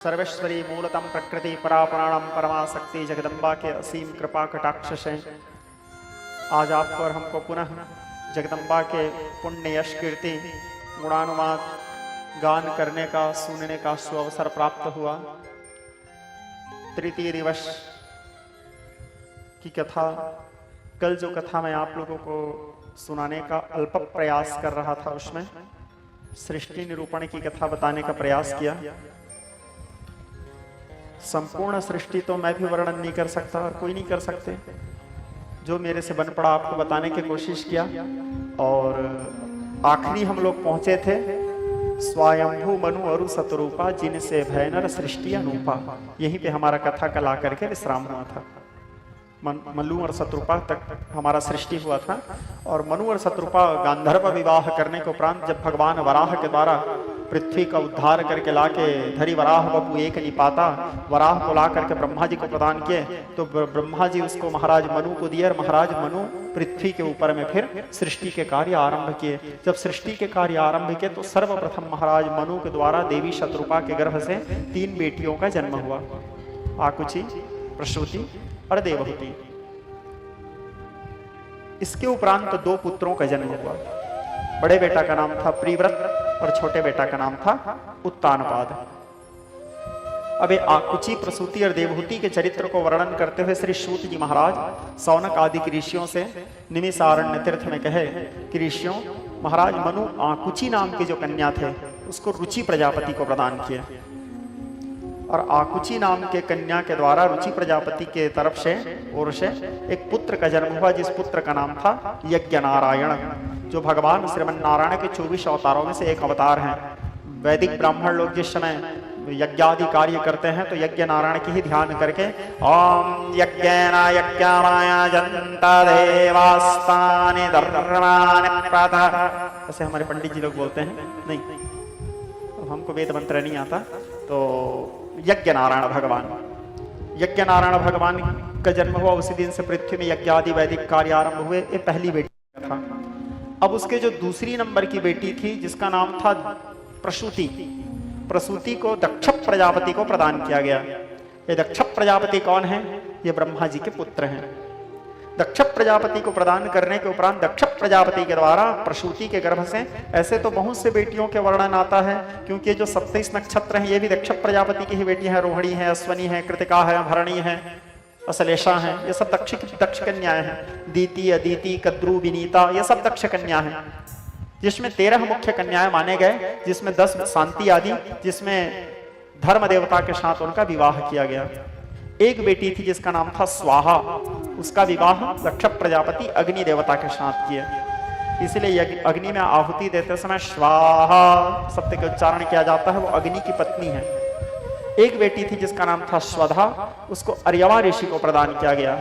सर्वेश्वरी मूलतम प्रकृति परापुराणम परमाशक्ति जगदम्बा के असीम कृपा कटाक्ष से आज आपको और हमको पुनः जगदम्बा के पुण्य यश कीर्ति गुणानुवाद गान करने का सुनने का सुअवसर प्राप्त हुआ। तृतीय दिवस की कथा, कल जो कथा मैं आप लोगों को सुनाने का अल्प प्रयास कर रहा था उसमें सृष्टि निरूपण की कथा बताने का प्रयास किया। संपूर्ण सृष्टि तो मैं भी वर्णन नहीं कर सकता और कोई नहीं कर सकते, जो मेरे से बन पड़ा आपको बताने की कोशिश किया। और आखिरी हम लोग पहुंचे थे स्वयंभू मनु अरु सतरूपा जिनसे भयनर सृष्टि अनूपा। यहीं पे हमारा कथा कल आकर के विश्राम हुआ था। मनु और शत्रुपा तक हमारा सृष्टि हुआ था और मनु और शत्रुपा गांधर्व विवाह करने के उपरांत जब भगवान वराह के द्वारा पृथ्वी का उद्धार करके लाके धरी वराह बपू एक निपाता वराह को ला करके ब्रह्मा जी को प्रदान किए, तो ब्रह्मा जी उसको महाराज मनु को दिए और महाराज मनु पृथ्वी के ऊपर में फिर सृष्टि के कार्य आरंभ किए। जब सृष्टि के कार्य आरंभ किए तो सर्वप्रथम महाराज मनु के द्वारा देवी शत्रुपा के गर्भ से 3 बेटियों का जन्म हुआ, आकुची, प्रसूति और देवहूति। इसके उपरांत 2 पुत्रों का जन्म हुआ। बड़े बेटा का नाम था प्रिव्रत और छोटे बेटा का नाम था उत्तानपाद। अब आकुची, प्रसूति और देवहूति के चरित्र को वर्णन करते हुए श्री सूत जी महाराज सौनक आदि के ऋषियों से निमिषारण्य तीर्थ में कहे कि ऋषियों, महाराज मनु आकुची नाम के जो कन्या थे उसको रुचि प्रजापति को प्रदान किए और आकुची नाम के कन्या के द्वारा रुचि प्रजापति के तरफ से ओर से एक पुत्र का जन्म हुआ, जिस पुत्र का नाम था यज्ञ नारायण, जो भगवान श्रीमन नारायण के 24 अवतारों में से एक अवतार हैं। वैदिक ब्राह्मण लोग जिस समय यज्ञादि कार्य करते हैं तो यज्ञ नारायण की ही ध्यान करके ओम यज्ञेन यज्ञामाय जन्ता देवास्तानि धर्मानि प्रथा, ऐसे हमारे पंडित जी लोग बोलते हैं। नहीं, हमको वेद मंत्र नहीं आता। तो यज्ञ नारायण भगवान का जन्म हुआ, उसी दिन से पृथ्वी में यज्ञ आदि वैदिक कार्य आरंभ हुए। ये पहली बेटी था। अब उसके जो दूसरी नंबर की बेटी थी जिसका नाम था प्रसूति को दक्ष प्रजापति को प्रदान किया गया। ये दक्ष प्रजापति कौन है? ये ब्रह्मा जी के पुत्र हैं। दक्ष प्रजापति को प्रदान करने के उपरांत दक्ष प्रजापति के द्वारा प्रसूति के गर्भ से, ऐसे तो बहुत से बेटियों के वर्णन आता है क्योंकि जो 27 नक्षत्र हैं ये भी दक्ष प्रजापति की ही बेटी है। रोहिणी है, अश्वनी है, कृतिका है, भरणी है, अश्लेषा है, ये सब दक्ष कन्याएं हैं। दीति, अदिति, कद्रू, विनीता, ये सब दक्ष कन्या हैं, जिसमें 13 मुख्य कन्याएं माने गए, जिसमें 10 शांति आदि, जिसमें धर्म देवता के साथ उनका विवाह किया गया। एक बेटी थी जिसका नाम था स्वाहा, उसका विवाह दक्ष प्रजापति अग्नि देवता के साथ किए, इसलिए अग्नि में आहुति देते समय स्वाहा शब्द का उच्चारण किया जाता है। वो अग्नि की पत्नी है। एक बेटी थी जिसका नाम था स्वधा, उसको अर्यमा ऋषि को प्रदान किया गया।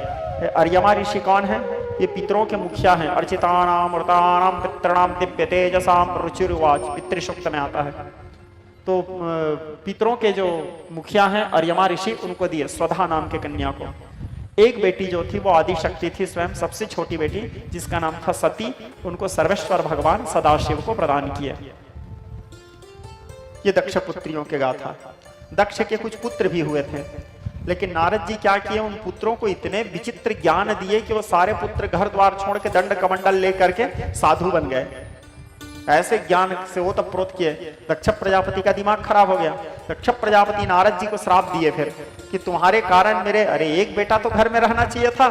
अर्यमा ऋषि कौन है? ये पितरों के मुखिया हैं। अर्चितानाम मृतानाम पितृणाम दिव्य तेजसाम रुचिरुवाच, पितृसूक्त में आता है। तो पितरों के जो मुखिया हैं अर्यमा ऋषि, उनको दिए स्वधा नाम के कन्या को। एक बेटी जो थी वो आदि शक्ति थी, स्वयं सबसे छोटी बेटी, जिसका नाम था सती, उनको सर्वेश्वर भगवान सदाशिव को प्रदान किया। ये दक्ष पुत्रियों के गाथा। दक्ष के कुछ पुत्र भी हुए थे, लेकिन नारद जी क्या किए, उन पुत्रों को इतने विचित्र ज्ञान दिए कि वो सारे पुत्र घर द्वार छोड़ के दंड कमंडल लेकर के साधु बन गए। ऐसे ज्ञान से वो तब प्रोत किए, दक्ष प्रजापति का दिमाग खराब हो गया। दक्ष प्रजापति नारद जी को श्राप दिए फिर कि तुम्हारे कारण मेरे, अरे एक बेटा तो घर में रहना चाहिए था,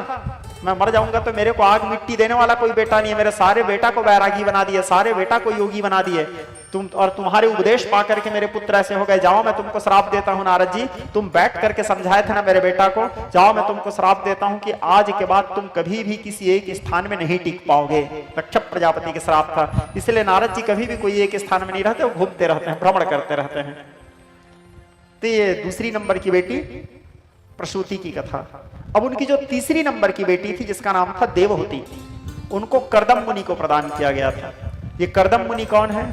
मैं मर जाऊंगा तो मेरे को आग मिट्टी देने वाला कोई बेटा नहीं है, मेरे सारे बेटा को बैरागी बना दिए, सारे बेटा को योगी बना दिए तुम, और तुम्हारे उपदेश पा करके मेरे पुत्र ऐसे हो गए। जाओ मैं तुमको श्राप देता हूं नारद जी, तुम बैठ करके समझाए थे ना मेरे बेटा को, जाओ मैं तुमको श्राप देता हूं कि आज के बाद तुम कभी भी किसी एक स्थान में नहीं टिक पाओगे। दक्ष प्रजापति के श्राप था, इसलिए नारद जी कभी भी कोई एक स्थान में नहीं रहते, वो घूमते रहते हैं, भ्रमण करते रहते हैं। तो ये दूसरी नंबर की बेटी प्रसूति की कथा। अब उनकी जो तीसरी नंबर की बेटी थी जिसका नाम था देवहूति, उनको कर्दम मुनि को प्रदान किया गया था। ये कर्दम मुनि कौन है?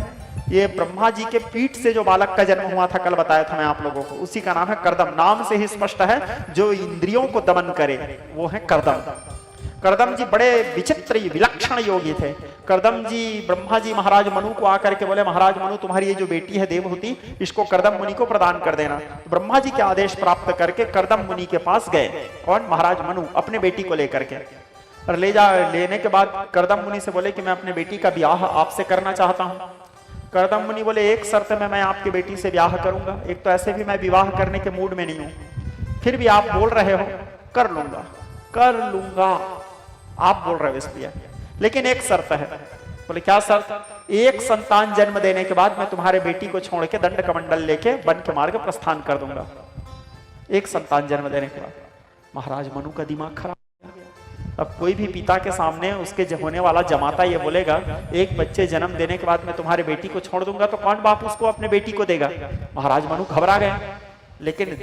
ये ब्रह्मा जी के पीठ से जो बालक का जन्म हुआ था, कल बताया था मैं आप लोगों को, उसी का नाम है कर्दम। नाम से ही स्पष्ट है, जो इंद्रियों को दमन करे वो है कर्दम। कर्दम जी बड़े विचित्र विलक्षण योगी थे। करदम जी ब्रह्मा जी महाराज मनु को आकर के बोले, महाराज मनु तुम्हारी ये जो बेटी है देवहूति, इसको करदम मुनि को प्रदान कर देना। ब्रह्मा जी के आदेश प्राप्त करके करदम मुनि के पास गए। कौन? महाराज मनु, अपने बेटी को लेकर के। और लेने के बाद करदम मुनि से बोले कि मैं अपने बेटी का ब्याह आपसे करना चाहता हूँ। करदम मुनि बोले, एक शर्त में मैं आपकी बेटी से ब्याह करूंगा। एक तो ऐसे भी मैं विवाह करने के मूड में नहीं हूं, फिर भी आप बोल रहे हो कर लूंगा, आप बोल रहे हो इसलिए, लेकिन एक शर्त है। बोले क्या शर्त? एक संतान जन्म देने के बाद मैं तुम्हारे बेटी को छोड़ के दंड कमंडल लेके वन के मार्ग प्रस्थान कर दूंगा। एक संतान जन्म देने के बाद। महाराज मनु का दिमाग खराब। अब कोई भी पिता के सामने उसके होने वाला जमाता ये बोलेगा एक बच्चे जन्म देने के बाद मैं तुम्हारे बेटी को छोड़ दूंगा, तो कौन बाप उसको अपने बेटी को देगा? महाराज मनु घबरा गए। लेकिन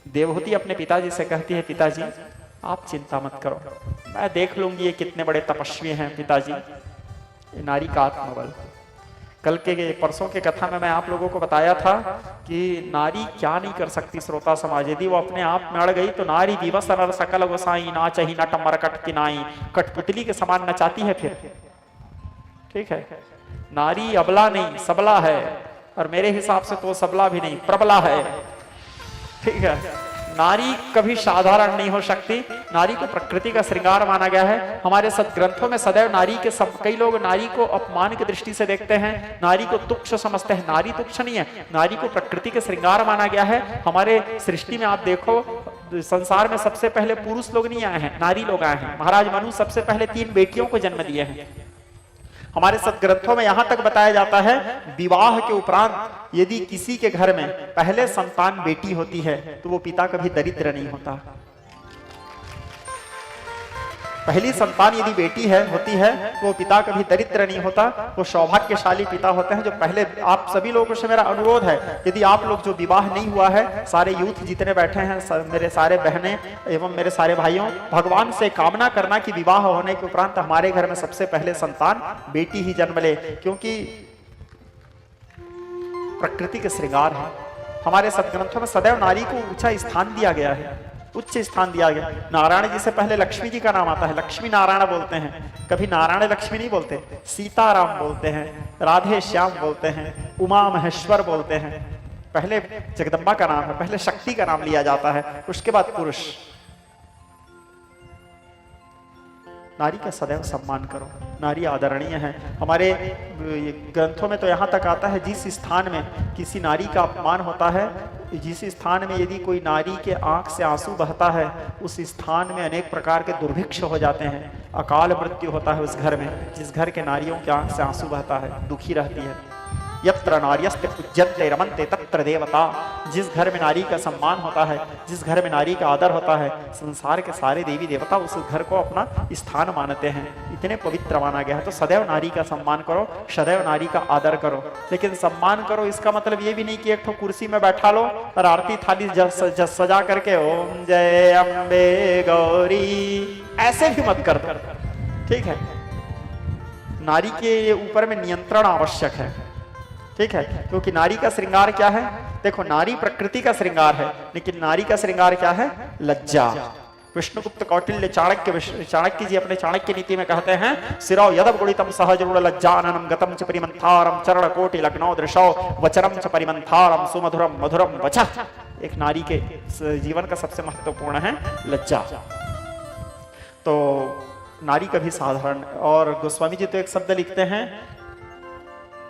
देवहूति अपने पिताजी से कहती है, पिताजी आप चिंता मत करो, मैं देख लूंगी ये कितने बड़े तपस्वी हैं पिताजी। ये नारी का आत्मबल। कल के परसों के कथा में मैं आप लोगों को बताया था कि नारी क्या नहीं कर सकती। श्रोता समाज, यदि वो अपने आप में अड़ गई तो नारी दिवस नर सकल गोसाई नाचही नट मरकट किनाई, कठपुतली के समान नचाती है फिर। ठीक है, नारी अबला नहीं सबला है, और मेरे हिसाब से तो सबला भी नहीं प्रबला है। ठीक है, नारी कभी साधारण नहीं हो सकती। नारी को प्रकृति का श्रृंगार माना गया है। हमारे सदग्रंथों में सदैव नारी के कई लोग नारी को अपमान की दृष्टि से देखते हैं, नारी को तुच्छ समझते हैं। नारी तुच्छ नहीं है, नारी को प्रकृति के श्रृंगार माना गया है। हमारे सृष्टि में आप देखो, संसार में सबसे पहले पुरुष लोग नहीं आए हैं, नारी लोग आए हैं। महाराज मनु सबसे पहले 3 बेटियों को जन्म दिए हैं। हमारे सदग्रंथों में यहां तक बताया जाता है, विवाह के उपरांत यदि किसी के घर में पहले संतान बेटी होती है तो वो पिता कभी दरिद्र नहीं होता। पहली संतान यदि बेटी होती है तो वो पिता कभी दरिद्र नहीं होता, वो सौभाग्यशाली पिता होते हैं। जो पहले, आप सभी लोगों से मेरा अनुरोध है, यदि आप लोग जो विवाह नहीं हुआ है, सारे यूथ जितने बैठे हैं, मेरे सारे बहनें एवं मेरे सारे भाइयों, भगवान से कामना करना कि विवाह होने के उपरांत हमारे घर में सबसे पहले संतान बेटी ही जन्म ले, क्योंकि प्रकृति के श्रृंगार है। हमारे सदग्रंथों में सदैव नारी को ऊंचा स्थान दिया गया है, उच्च स्थान दिया गया। नारायण जी से पहले लक्ष्मी जी का नाम आता है, लक्ष्मी नारायण बोलते हैं, कभी नारायण लक्ष्मी नहीं बोलते। सीताराम बोलते हैं, राधे श्याम बोलते हैं, उमा महेश्वर बोलते हैं। पहले जगदम्बा का नाम है, पहले शक्ति का नाम लिया जाता है, उसके बाद पुरुष। नारी का सदैव सम्मान करो, नारी आदरणीय है। हमारे ग्रंथों में तो यहाँ तक आता है, जिस स्थान में किसी नारी का अपमान होता है, जिस स्थान में यदि कोई नारी के आंख से आंसू बहता है, उस स्थान में अनेक प्रकार के दुर्भिक्ष हो जाते हैं, अकाल मृत्यु होता है उस घर में। जिस घर के नारियों के आंख से आंसू बहता है, दुखी रहती है। यत्र नार्यस्ते पूज्यन्ते रमन्ते तत्र देवता। जिस घर में नारी का सम्मान होता है, जिस घर में नारी का आदर होता है, संसार के सारे देवी देवता उस घर को अपना स्थान मानते हैं। इतने पवित्र माना गया है। तो सदैव नारी का सम्मान करो, सदैव नारी का आदर करो। लेकिन सम्मान करो इसका मतलब ये भी नहीं कि एक ठो कुर्सी में बैठा लो और आरती थाली सजा करके ओम जय अम्बे गौरी, ऐसे भी मत कर दो। ठीक है, नारी के ऊपर में नियंत्रण आवश्यक है। ठीक है, क्योंकि नारी का श्रृंगार क्या है? देखो, नारी प्रकृति का श्रृंगार है, लेकिन नारी का श्रृंगार क्या है? लज्जा। विष्णुगुप्त कौटिल्य चाणक्य जी अपने चाणक्य नीति में कहते हैं, सिरो यदव गुणितम सहजरूढ़ लज्जाननम गतम च परिमंथारम चरण कोटि लग्नौ दृशौ वचनम च परिमंथारम सुमधुरम मधुरम वचः। एक नारी के जीवन का सबसे महत्वपूर्ण है लज्जा। तो नारी कभी साधारण, और गोस्वामी जी तो एक शब्द लिखते हैं,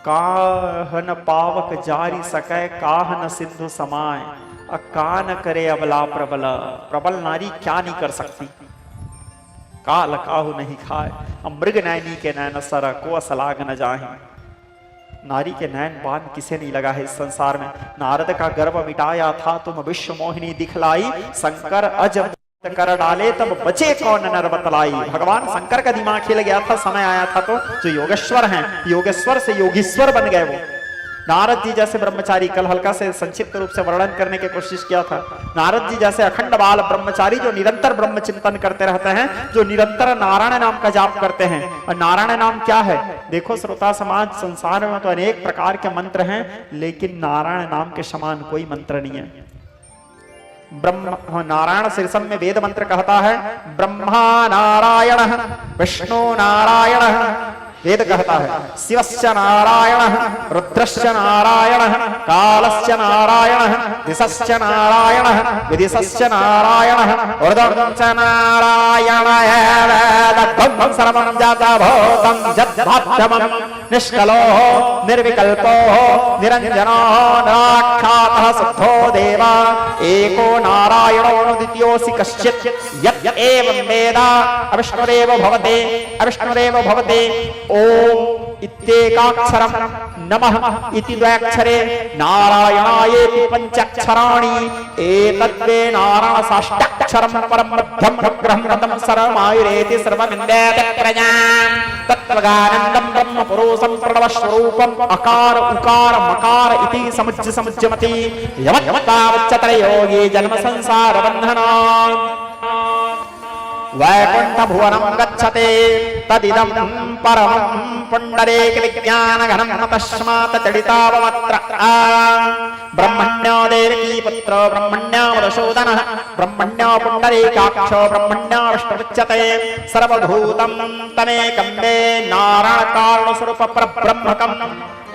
काहन पावक जारी सकै काहन सिंधु समाय, अकान करे अबला प्रबल। प्रबल नारी क्या नहीं कर सकती? काल काहू नहीं खाए, मृग नैनी के नैन सर को असलाग न जाहि। नारी के नैन बाण किसे नहीं लगा है इस संसार में। नारद का गर्व मिटाया था तुम विश्व मोहिनी दिखलाई, शंकर अज कर डाले तब बचे कौन नर बतलाई। भगवान शंकर का दिमाग हिल गया था, समय आया था तो जो योगेश्वर हैं, योगेश्वर से योगीश्वर बन गए वो। नारद जी जैसे ब्रह्मचारी, कल हल्का से संक्षिप्त रूप से वर्णन करने की कोशिश किया था। नारद जी जैसे अखंड बाल ब्रह्मचारी जो निरंतर ब्रह्म चिंतन करते रहते हैं, जो निरंतर नारायण नाम का जाप करते हैं। और नारायण नाम क्या है? देखो श्रोता समाज, संसार में तो अनेक प्रकार के मंत्र हैं, लेकिन नारायण नाम के समान कोई मंत्र नहीं है। ब्रह्म नारायण शीर्षम में वेद मंत्र कहता है, ब्रह्मा नारायण विष्णु नारायण वेद कहता है शिवश्च नारायण रुद्रश्च नारायण कालश्च नारायण दिशश्च नारायण विदिशश्च नारायण उर्दश्च नारायण वेदं सर्वं जगभूतं जद्भात्यमं निष्कलो निर्विकल्पो निरञ्जनो निराख्यातः शुद्धो देवा एको नारायणो द्वितीयोऽसि कश्चित् यत् एवं वेद अविष्णुरेव भवते ओम इत्येकाक्षरं नमः इति द्वयाक्षरे नारायणायेति पंचाक्षराणि एतद्वे नारायण साष्टाक्षरं परं मध्यं ग्रहं रतं सर्वमायुरेति सर्वमिन्द्रेति प्रजां तत्त्वगानन्दं ब्रह्म पुरुषं प्रणवस्वरूपम् अकार उकार मकार इति समुज्जमति यमत्तावच्चतर योगी जन्म संसार बन्धनात् वैकुंठ भुवनं गच्छते तदिदं परमं पुण्डरीक विज्ञान घनं तस्मात् तडितावमत्र ब्रह्मण्यो देवकी पुत्र ब्रह्मण्यो मधुसूदनः ब्रह्मण्यो पुण्डरीकाक्षो ब्रह्मण्यो विष्णुरुच्यते सर्वभूतं तमेकं मे नारायण कारणस्वरूप परब्रह्मकम्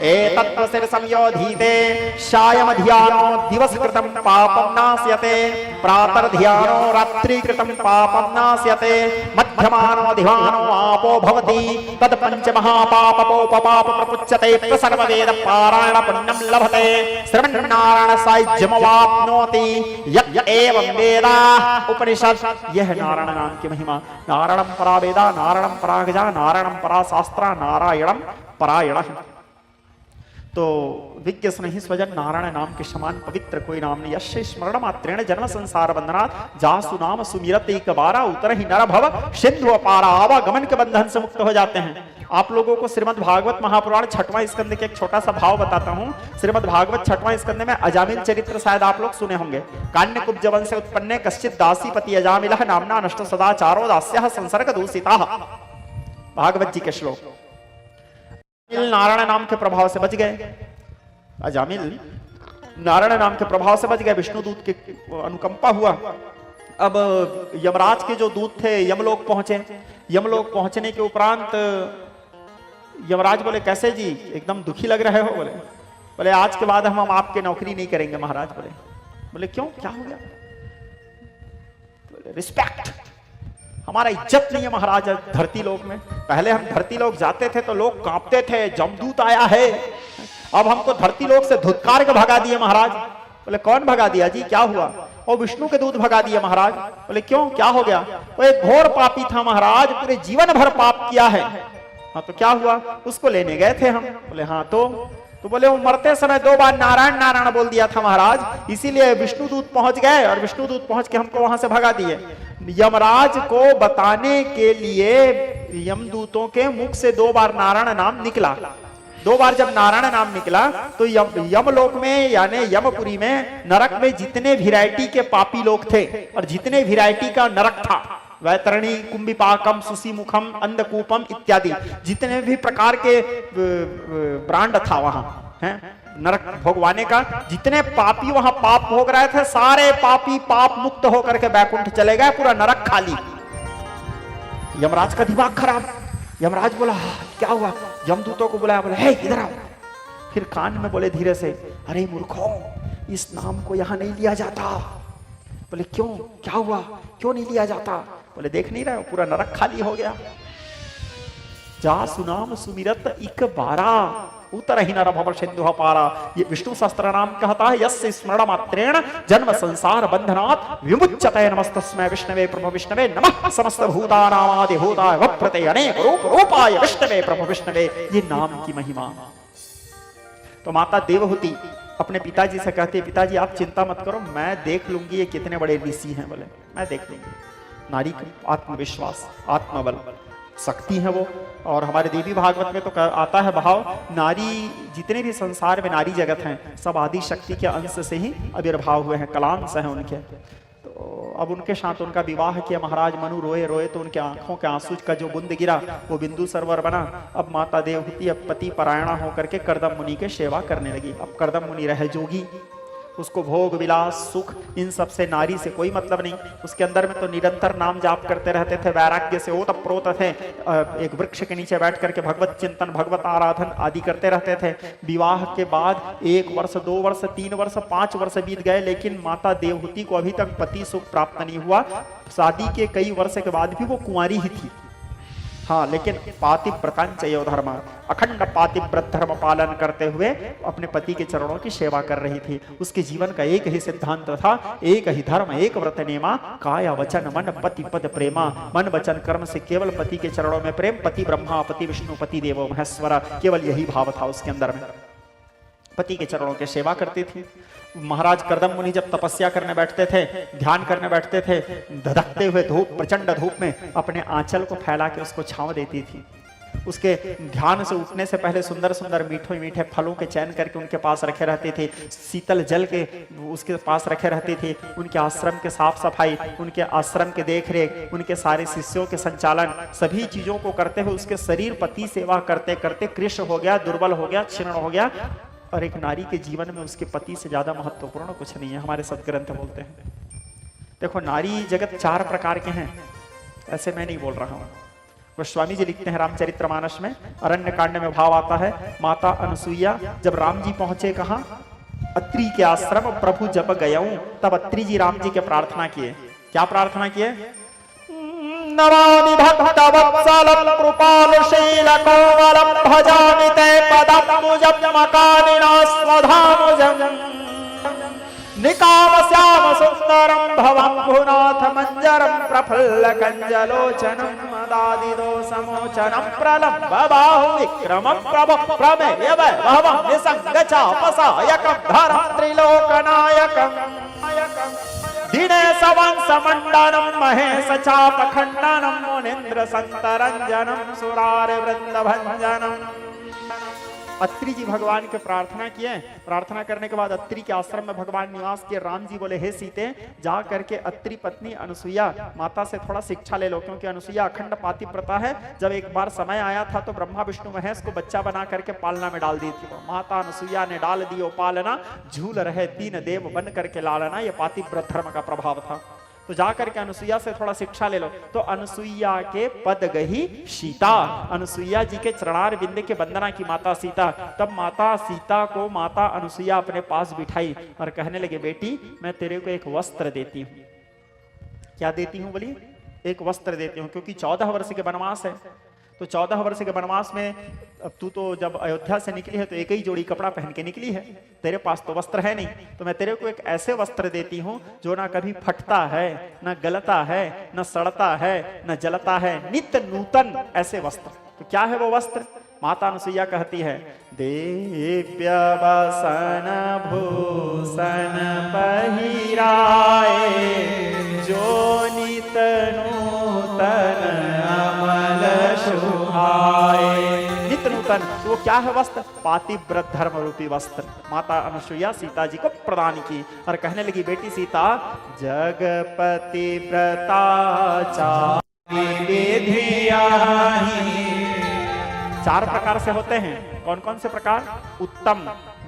एतत्तस्य संयोधीते सायमध्यानो दिवसकृतं पापं नास्यते प्रातर्ध्यानो रात्रिकृतं पापं नास्यते मध्यमानो धिवानो आपो भवति तत् पंचमहापापपोपपाप प्रपुच्यते सर्ववेद पारायण पुण्यं लभते श्रवणनारायण सायुज्यमवाप्नोति य एवं वेद उपनिषद। यह नारायण नाम की महिमा। नारायणं परा वेदा नारायणं परा गजा नारायणं परा शास्त्रा नारायणं परायणः। तो विज्ञ स्नेहि स्वजन नारायण नाम के समान पवित्र कोई नाम नहीं। यस्य स्मरण मात्रेण जन्म संसार बंधनात् जासु नाम सुमिरत एक बारा उतर ही नर भव सिंधु अपारा आवागमन के बंधन से मुक्त हो जाते हैं। आप लोगों को श्रीमद् भागवत महापुराण 6वां स्कंद के एक छोटा सा भाव बताता हूँ। श्रीमद् भागवत 6वां स्कंद में अजामिल चरित्र शायद आप लोग सुने होंगे। कान्य कुब्जवन से उत्पन्ने कश्चित दासीपति अजामिलः नामना नष्ट सदाचारो दास्यः संसर्ग दूषिताः। भागवत जी के श्लोक। नारायण नाम के प्रभाव से बच गए। अजामिल नारायण नाम के प्रभाव से बच गए। विष्णुदूत के अनुकंपा हुआ। अब यमराज के जो दूत थे यमलोक पहुंचे। यमलोक पहुंचने के उपरांत यमराज बोले कैसे जी एकदम दुखी लग रहे हो। बोले आज के बाद हम आपके नौकरी नहीं करेंगे महाराज। बोले क्यों क्या हो गया। बोले रिस्पेक्ट हमारा इज्जत नहीं है महाराज धरती लोक में। पहले हम धरती लोक जाते थे तो लोग कांपते थे जमदूत आया है। अब हमको धरती लोक से धुतकार के भगा दिए महाराज। बोले कौन भगा दिया जी क्या हुआ। और विष्णु के दूत भगा दिए महाराज। बोले क्यों क्या हो गया। वो एक घोर पापी था महाराज पूरे जीवन भर पाप किया है। हाँ तो क्या हुआ उसको लेने गए थे हम। बोले हाँ तो बोले वो मरते समय 2 बार नारायण नारायण बोल दिया था महाराज इसीलिए विष्णुदूत पहुंच गए और विष्णुदूत पहुंच के हमको वहां से भगा दिए। यमराज को बताने के लिए यमदूतों के मुख से 2 बार नारायण नाम निकला। 2 बार जब नारायण नाम निकला तो यमलोक में यानी यमपुरी में नरक में जितने वैरायटी के पापी लोग थे और जितने वैरायटी का नरक था वैतरणी कुंभिपाकम सुसीमुखम अंधकूपम इत्यादि जितने भी प्रकार के ब्रांड था वहां है नरक भोगवाने का। जितने पापी वहां पाप भोग रहे थे सारे पापी पाप मुक्त होकर के बैकुंठ चले गए। पूरा नरक खाली। यमराज का दिमाग खराब। यमराज बोला क्या हुआ। यमदूतों को बुलाया। बोला हे इधर आओ। फिर कान में बोले धीरे से अरे मूर्खों इस नाम को यहां नहीं लिया जाता। बोले क्यों क्या हुआ क्यों नहीं लिया जाता। बोले देख नहीं रहे पूरा नरक खाली हो गया। जा सुनाम सुमिरत इक बारा उतर ही नर भव सिंधु पारा। ये विष्णु सहस्त्र नाम कहता है यस्य स्मरण मात्रेण जन्म संसार बंधनात् विमुच्यते नमस्तस्मै विष्णवे प्रभु विष्णवे नमः समस्त भूतानामादि भूताय वप्रते अनेक रूप रूपाय विष्णवे प्रभु विष्णवे। ये नाम की महिमा। तो माता देवहूति अपने पिताजी से कहती है पिताजी आप चिंता मत करो मैं देख लूंगी ये कितने बड़े ऋषि हैं। बोले मैं देख लूंगी। नारी का आत्मविश्वास आत्मबल शक्ति है वो। और हमारे देवी भागवत में तो आता है भाव नारी जितने भी संसार में नारी जगत हैं सब आदि शक्ति के अंश से ही आविर्भाव हुए हैं कलांश हैं उनके। तो अब उनके साथ उनका विवाह किया महाराज। मनु रोए रोए तो उनके आंखों के आंसू का जो बूंद गिरा वो बिंदु सरोवर बना। अब माता देवहूति अब पति परायणा होकर के कर्दम मुनि के सेवा करने लगी। अब कर्दम मुनि रहे जोगी। उसको भोग विलास सुख इन सब से नारी से कोई मतलब नहीं। उसके अंदर में तो निरंतर नाम जाप करते रहते थे, वैराग्य से ओतप्रोत थे, एक वृक्ष के नीचे बैठ करके भगवत चिंतन भगवत आराधन आदि करते रहते थे। विवाह के बाद 1 वर्ष 2 वर्ष 3 वर्ष 5 वर्ष बीत गए, लेकिन माता देवहूति को अभी तक पति सुख प्राप्त नहीं हुआ। शादी के कई वर्ष के बाद भी वो कुंवारी ही थी। हाँ, लेकिन पातिव्रतांचयो धर्म, अखंड पातिव्रत धर्म पालन करते हुए अपने पति के चरणों की सेवा कर रही थी। उसके जीवन का एक ही सिद्धांत था, एक ही धर्म एक व्रत नेमा, काया वचन मन पति पद प्रेमा। मन वचन कर्म से केवल पति के चरणों में प्रेम, पति ब्रह्मा पति विष्णु पति देवो महेश्वर, केवल यही भाव था उसके अंदर में। पति के चरणों की सेवा करती थी। महाराज कर्दम मुनि जब तपस्या करने बैठते थे, ध्यान करने बैठते थे, धधकते हुए धूप प्रचंड धूप में अपने आंचल को फैला के उसको छांव देती थी। उसके ध्यान से उठने से पहले सुंदर सुंदर मीठे मीठे फलों के चयन करके उनके पास रखे रहती थी, शीतल जल के उसके पास रखे रहती थी। उनके आश्रम के साफ सफाई, उनके आश्रम के देख रेख, उनके सारे शिष्यों के संचालन, सभी चीजों को करते हुए उसके शरीर पति सेवा करते करते कृष्ण हो गया, दुर्बल हो गया, क्षीण हो गया। और एक नारी के जीवन में उसके पति से ज्यादा महत्वपूर्ण कुछ नहीं है, हमारे सदग्रंथ बोलते हैं। देखो, नारी जगत 4 प्रकार के हैं, ऐसे मैं नहीं बोल रहा हूं। गोस्वामी जी लिखते हैं रामचरितमानस में, अरण्य कांड में भाव आता है, माता अनसुईया जब राम जी पहुंचे कहां, अत्रि के आश्रम, प्रभु जब गयऊं, तब अत्रि जी राम जी के प्रार्थना किए। क्या प्रार्थना किए? नमामि भक्तवत्सलं कृपालुशीलकोमलं भजामि ते पदम्बुजमकानिना स्वधामुजं निकामस्याम सुन्दरं भवम्भुनाथ मञ्जरं प्रफुल्लकञ्जलोचनं मदादिदोषमोचनं प्रलम्बबाहु विक्रमं प्रभ प्रमेय वैभवं निसङ्गचापसायकं धरं त्रिलोकनायकं दिने सवंस मंडनम महेश चाप खंडनम मुनीन्द्र संतरंजनम सुरार वृंद भंजनम। अत्रि जी भगवान के प्रार्थना किए। प्रार्थना करने के बाद अत्रि के आश्रम में भगवान निवास किए। राम जी बोले, हे सीते, जा करके अत्रि पत्नी अनुसुईया माता से थोड़ा शिक्षा ले लो, क्योंकि अनुसुईया अखंड पातिव्रता है। जब एक बार समय आया था तो ब्रह्मा विष्णु महेश को बच्चा बना करके पालना में डाल दी थी। माता अनुसुईया ने डाल दियो पालना, झूल रहे 3 देव बन करके लालना। ये पातिव्रत धर्म का प्रभाव था। तो जाकर के अनुसुईया से थोड़ा शिक्षा ले लो। तो अनुसुईया के पद गही सीता, अनुसुईया जी के चरणार बिंदे के वंदना की माता सीता। तब माता सीता को माता अनुसुईया अपने पास बिठाई और कहने लगे, बेटी मैं तेरे को एक वस्त्र देती हूँ। क्या देती हूँ बोली? एक वस्त्र देती हूँ, क्योंकि 14 वर्ष के वनवास है। तो 14 वर्ष के वनवास में अब तू तो जब अयोध्या से निकली है तो एक ही जोड़ी कपड़ा पहन के निकली है, तेरे पास तो वस्त्र है नहीं। तो मैं तेरे को एक ऐसे वस्त्र देती हूँ जो ना कभी फटता है, ना गलता है, ना सड़ता है, ना जलता है, नित्य नूतन ऐसे वस्त्र। तो क्या है वो वस्त्र? माता अनुसुईया कहती है, दिव्य वसन भूषण पहिराए जो नित नूतन अमल शोभाए। नित नूतन, तो वो क्या है वस्त्र? पातिव्रत धर्म रूपी वस्त्र माता अनुसुईया सीता जी को प्रदान की और कहने लगी, बेटी सीता, जगपति व्रता विधियाहि। 4 प्रकार से होते हैं। कौन कौन से प्रकार? उत्तम,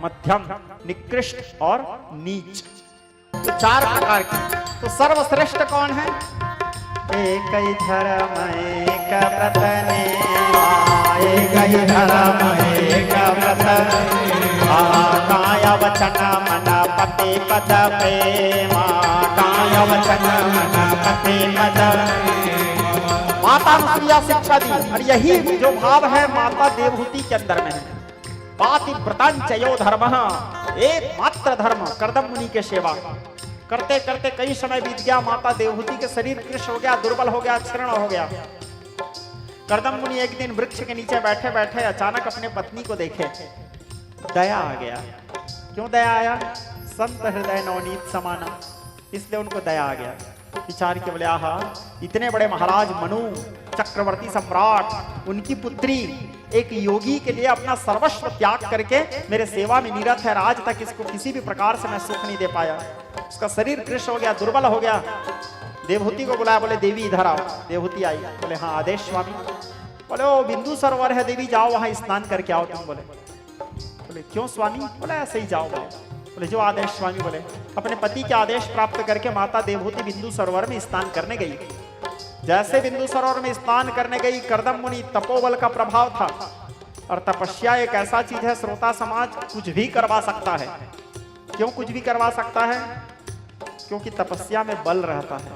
मध्यम, निकृष्ट और नीच। तो 4 प्रकार के। तो सर्वश्रेष्ठ कौन है? एक ही धर्म एक व्रत नेमा, एक ही धर्म एक व्रत नेमा, काया वचन मन पति पद प्रेमा, काया वचन मन पति पद प्रेमा। माता अनुसुईया शिक्षा दी और यही जो भाव है माता देवहूति के अंदर में है। पातिव्रतांचयो धर्मः, एकमात्र धर्म कर्दम मुनि के सेवा। करते करते कई समय बीत गया, माता देवहूति के शरीर कृश हो गया, दुर्बल हो गया, क्षीण हो गया। कर्दम मुनि एक दिन वृक्ष के नीचे बैठे बैठे अचानक अपने पत्नी को देखे, दया आ गया। क्यों दया आया? संत हृदय नवनीत समाना, इसलिए उनको दया आ गया। विचार के बोले, आहा, इतने बड़े महाराज मनु चक्रवर्ती सम्राट, उनकी पुत्री एक योगी के लिए अपना सर्वस्व त्याग करके मेरे सेवा में निरत है, आज तक इसको किसी भी प्रकार से मैं सुख नहीं दे पाया। उसका शरीर कृश हो गया, दुर्बल हो गया। देवहूति को बुलाया, बोले देवी इधर आओ। देवहूति आई, बोले हाँ आदेश स्वामी। बोले ओ बिंदु सरोवर है देवी, जाओ वहां स्नान करके आओ तुम। बोले क्यों स्वामी? बोले ऐसे ही जाओ। बोले बोले जो आदेश स्वामी। बोले अपने पति के आदेश प्राप्त करके माता देवहूति बिंदु सरोवर में स्नान करने गई। जैसे बिंदु सरोवर में स्नान करने गई, कर्दम मुनि, तपोबल का प्रभाव था और तपस्या एक ऐसा चीज है श्रोता समाज कुछ भी करवा सकता है। क्यों कुछ भी करवा सकता है? क्योंकि तपस्या में बल रहता है।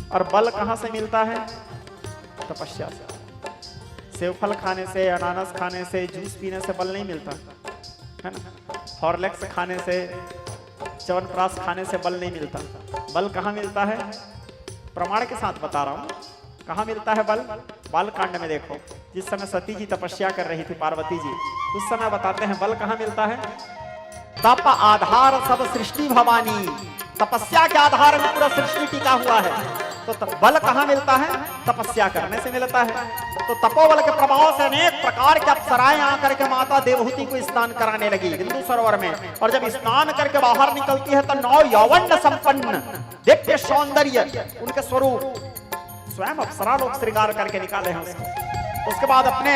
और बल कहां से मिलता है? तपस्या से। सेवफल खाने से, अनानास खाने से, जूस पीने से बल नहीं मिलता है ना। हॉर्लिक्स खाने से, च्यवनप्राश खाने से बल नहीं मिलता। बल कहाँ मिलता है? प्रमाण के साथ बता रहा हूं कहाँ मिलता है बल। बालकांड में देखो, जिस समय सती जी तपस्या कर रही थी, पार्वती जी, उस समय बताते हैं बल कहाँ मिलता है। तप आधार सब सृष्टि भवानी, तपस्या के आधार में पूरा सृष्टि टिका हुआ है। तो बल कहाँ मिलता है? तपस्या करने से मिलता है। तो तपोबल के प्रभाव से अनेक प्रकार के अप्सराएं आकर के माता देवहूति को स्नान कराने लगी बिंदु सरोवर में। और जब स्नान करके बाहर निकलती है तो 9 यौवन संपन्न दिव्य सौंदर्य उनके स्वरूप स्वयं अप्सरा लोग श्रृंगार करके निकाले हैं उसको। उसके बाद अपने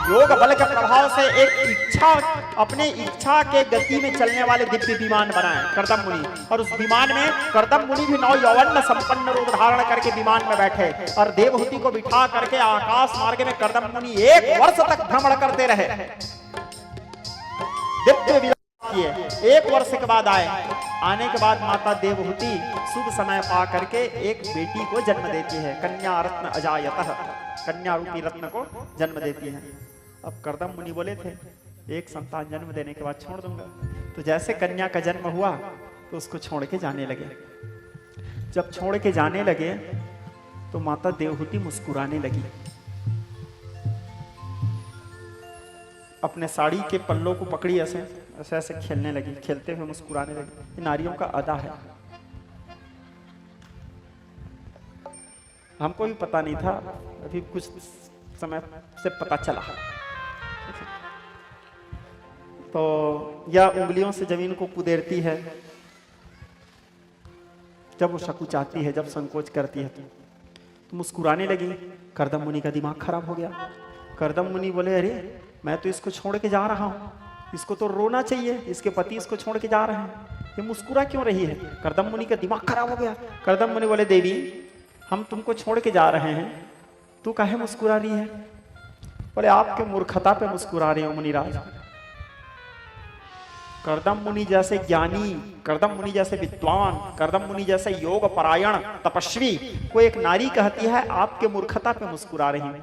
योग बल के प्रभाव से एक इच्छा, अपने इच्छा के गति में चलने वाले दिव्य विमान बनाए कर्दम मुनि। और उस विमान में कर्दम मुनि भी 9 यौवन संपन्न रूप धारण करके विमान में बैठे और देवहूति को बिठा करके आकाश मार्ग में कर्दम मुनि 1 वर्ष तक भ्रमण करते रहे। दिव्य विलास किए। 1 वर्ष के बाद आने के बाद माता देवहूति शुभ समय पा करके एक बेटी को जन्म देती है। कन्या रत्न अजायतः, कन्या रूपी रत्न को जन्म देती है। अब कर्दम मुनि बोले थे एक संतान जन्म देने के बाद छोड़ दूंगा। तो जैसे कन्या का जन्म हुआ तो उसको छोड़ के जाने लगे। जब छोड़ के जाने लगे तो माता देवहूति मुस्कुराने लगी। अपने साड़ी के पल्लों को पकड़ी ऐसे ऐसे ऐसे खेलने लगी, खेलते हुए मुस्कुराने लगी। ये नारियों का अदा है। हमको भी पता नहीं था, अभी कुछ समय से पता चला। तो या उंगलियों से जमीन को कुदेरती है जब वो शकुचाती है, जब संकोच करती है तो मुस्कुराने लगी। कर्दम मुनि का दिमाग खराब हो गया। कर्दम मुनि बोले अरे मैं तो इसको छोड़ के जा रहा हूँ, इसको तो रोना चाहिए, इसके पति इसको छोड़ के जा रहे हैं, ये मुस्कुरा क्यों रही है। कर्दम मुनि का दिमाग खराब हो गया। कर्दम मुनि बोले देवी हम तुमको छोड़ के जा रहे हैं, तू काहे मुस्कुरा रही है। बोले आपके मूर्खता पे मुस्कुरा रही हूं मुनिराज। कर्दम मुनि जैसे ज्ञानी, कर्दम मुनि जैसे विद्वान, कर्दम मुनि जैसे योग परायण तपस्वी को एक नारी कहती है आपके मूर्खता पे मुस्कुरा रही हूं।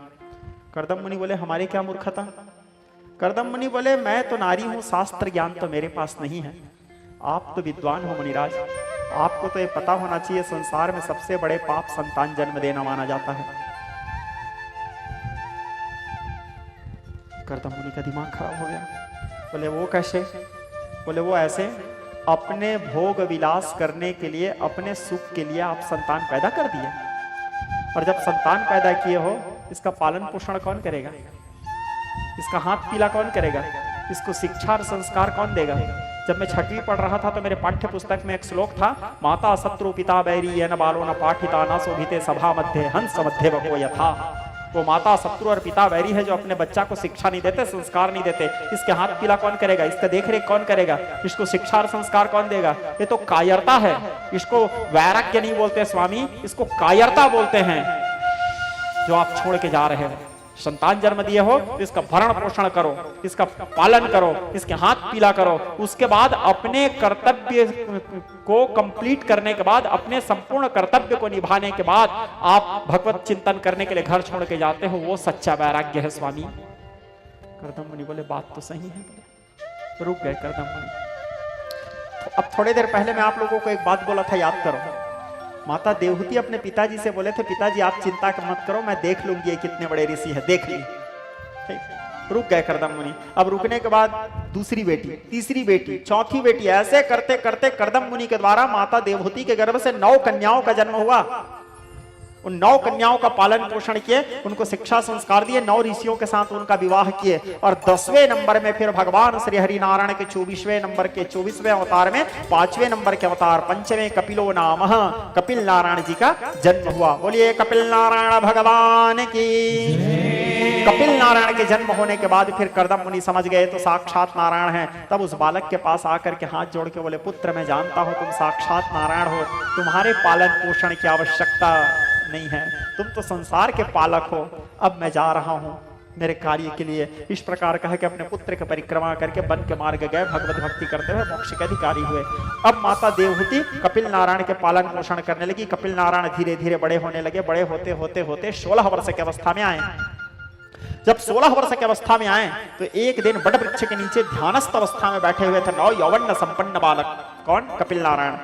कर्दम मुनि बोले हमारे क्या मूर्खता। कर्दम मुनि बोले मैं तो नारी हूं, शास्त्र ज्ञान तो मेरे पास नहीं है, आप तो विद्वान हो मुनिराज, आपको तो ये पता होना चाहिए संसार में सबसे बड़े पाप संतान जन्म देना माना जाता है। कर्दम मुनि का दिमाग खराब हो गया। बोले वो कैसे। बोले वो ऐसे, अपने भोग विलास करने के लिए, अपने सुख के लिए आप संतान पैदा कर दिए, और जब संतान पैदा किए हो इसका पालन पोषण कौन करेगा, इसका हाथ पीला कौन करेगा, इसको शिक्षा और संस्कार कौन देगा। जब मैं 6वीं पढ़ रहा था तो मेरे पाठ्य पुस्तक में एक श्लोक था, माता शत्रु पिता बैरी न बालो न पाठिता न शोभिते सभा मध्य हंस मध्य बको यथा। वो माता शत्रु और पिता बैरी है जो अपने बच्चा को शिक्षा नहीं देते, संस्कार नहीं देते। इसके हाथ पीला कौन करेगा, इसका देखरेख कौन करेगा, इसको शिक्षा और संस्कार कौन देगा। ये तो कायरता है, इसको वैराग्य नहीं बोलते स्वामी, इसको कायरता बोलते हैं। जो आप छोड़ के जा रहे हो, संतान जन्म दिए हो तो इसका भरण पोषण करो, इसका पालन करो, इसके हाथ पीला करो। उसके बाद अपने कर्तव्य को कंप्लीट करने के बाद, अपने संपूर्ण कर्तव्य को निभाने के बाद आप भगवत चिंतन करने के लिए घर छोड़ के जाते हो, वो सच्चा वैराग्य है स्वामी। कर्दम मुनि बोले बात तो सही है। रुक गए कर्दम मुनि। अब थोड़ी देर पहले मैं आप लोगों को एक बात बोला था, याद करो। माता देवहूति अपने पिताजी से बोले थे पिताजी आप चिंता मत करो, मैं देख लूंगी ये कितने बड़े ऋषि है, देख ली। रुक गए कर्दम मुनि। अब रुकने के बाद दूसरी बेटी, तीसरी बेटी, चौथी बेटी, ऐसे करते करते कर्दम मुनि के द्वारा माता देवहूति के गर्भ से 9 कन्याओं का जन्म हुआ। उन 9 कन्याओं का पालन पोषण किए, उनको शिक्षा संस्कार दिए, 9 ऋषियों के साथ उनका विवाह किए, और 10वें नंबर में फिर भगवान श्री हरि नारायण के 24वें नंबर के 24वें अवतार में 5वें नंबर के अवतार पंचमें कपिलो नामः कपिल नारायण जी का जन्म हुआ। बोलिए कपिल नारायण भगवान की। कपिल नारायण के जन्म होने के बाद फिर कर्दम मुनि समझ गए तो साक्षात नारायण हैं। तब उस बालक के पास आकर के हाथ जोड़ के बोले, पुत्र मैं जानता हूं तुम साक्षात नारायण हो, तुम्हारे पालन पोषण की आवश्यकता नहीं है, तुम तो संसार के पालक हो, अब मैं जा रहा हूं मेरे कार्य के लिए। इस प्रकार कह के अपने पुत्र की परिक्रमा करके वन के मार्ग गए, भगवत भक्ति करते हुए मोक्ष के अधिकारी हुए। अब माता देवहूति कपिल नारायण के पालन पोषण करने लगी। कपिल नारायण धीरे धीरे बड़े होने लगे। बड़े होते होते होते 16 वर्ष की अवस्था में आए। जब 16 वर्ष की अवस्था में आए तो एक दिन बड़ वृक्ष के नीचे ध्यानस्थ अवस्था में बैठे हुए थे 9 यौवन संपन्न बालक। कौन? कपिल नारायण।